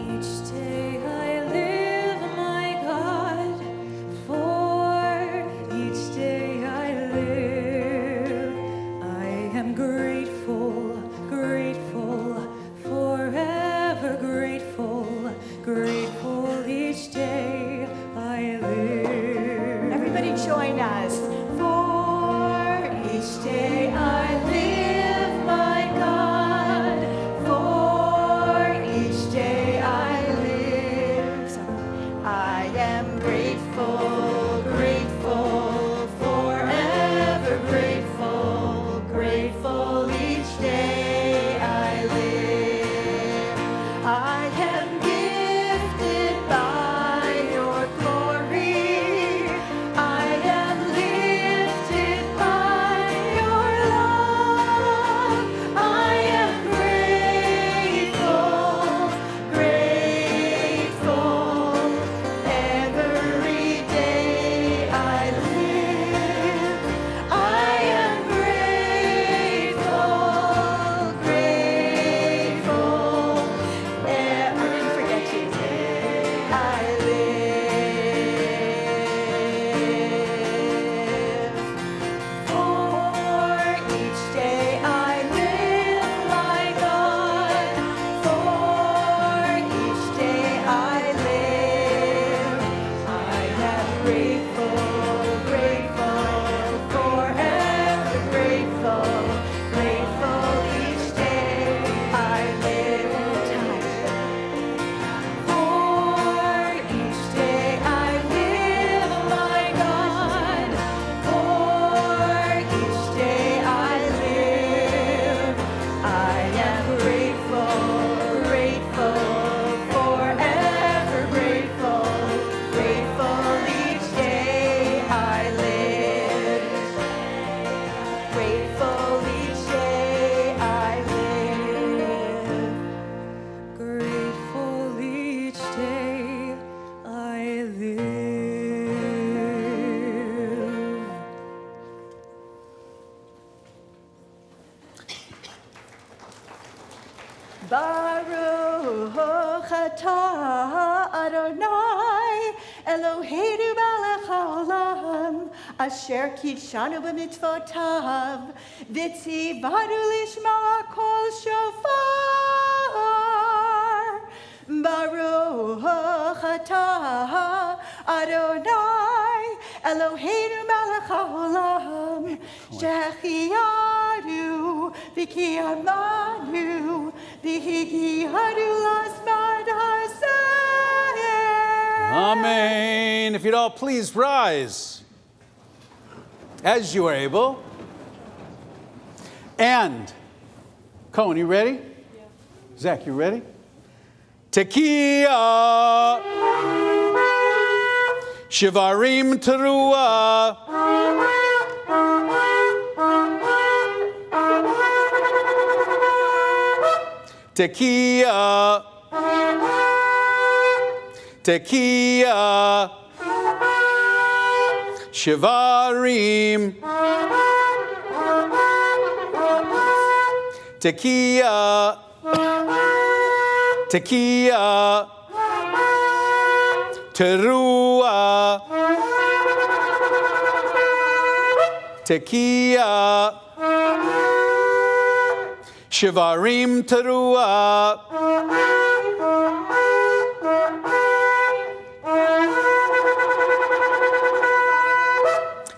Each day I live, my God, for each day I live. I am grateful, grateful, forever grateful, grateful each day I live. Everybody join us. For Baruch atah Adonai Eloheinu melech haolam asher kidshanu b'mitzvotav v'tzivanu lishma kol shofar. Baruch atah Adonai Eloheinu melech haolam shechianu v'kiyamanu v'higiyanu lasmad hasayim. Amen. If you'd all please rise as you are able. And, Cohen, you ready? Yeah. Zach, you ready? Tekiah, Shivarim Teruah, Tekiah, Tekiah, Shivarim, Tekiah, Tekiah, Teruah, Tekiah, Shivarim Teruah,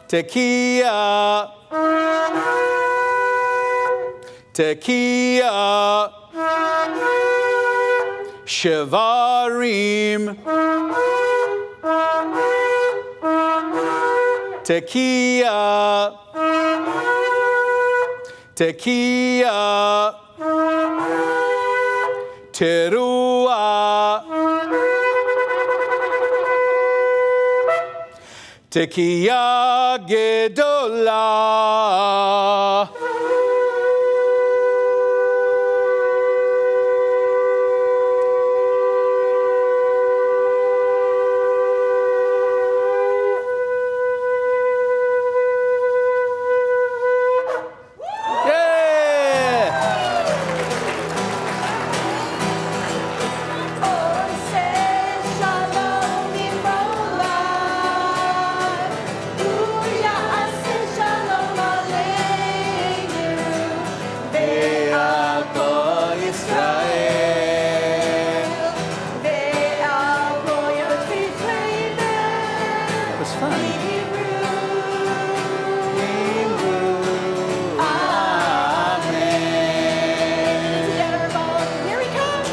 Tekiah, Tekiah, Shivarim, Tekiah, Tekiah, Teruah, Tekiah Gedolah.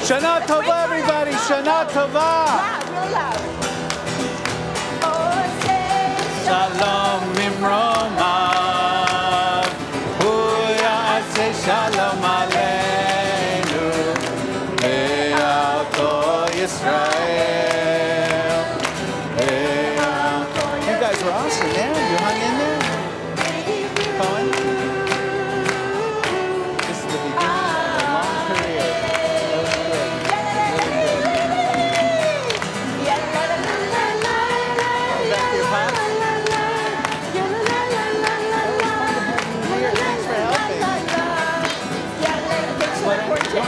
Shana Tova, everybody. Shana Tova. Shalom Mimromav. Huya Aseh Shalom Aleinu. Be'alto Yisrael. You guys were awesome, man. You hung in there. Cohen. This is the beginning of a long career. Did you fun? One more time.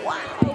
Wow.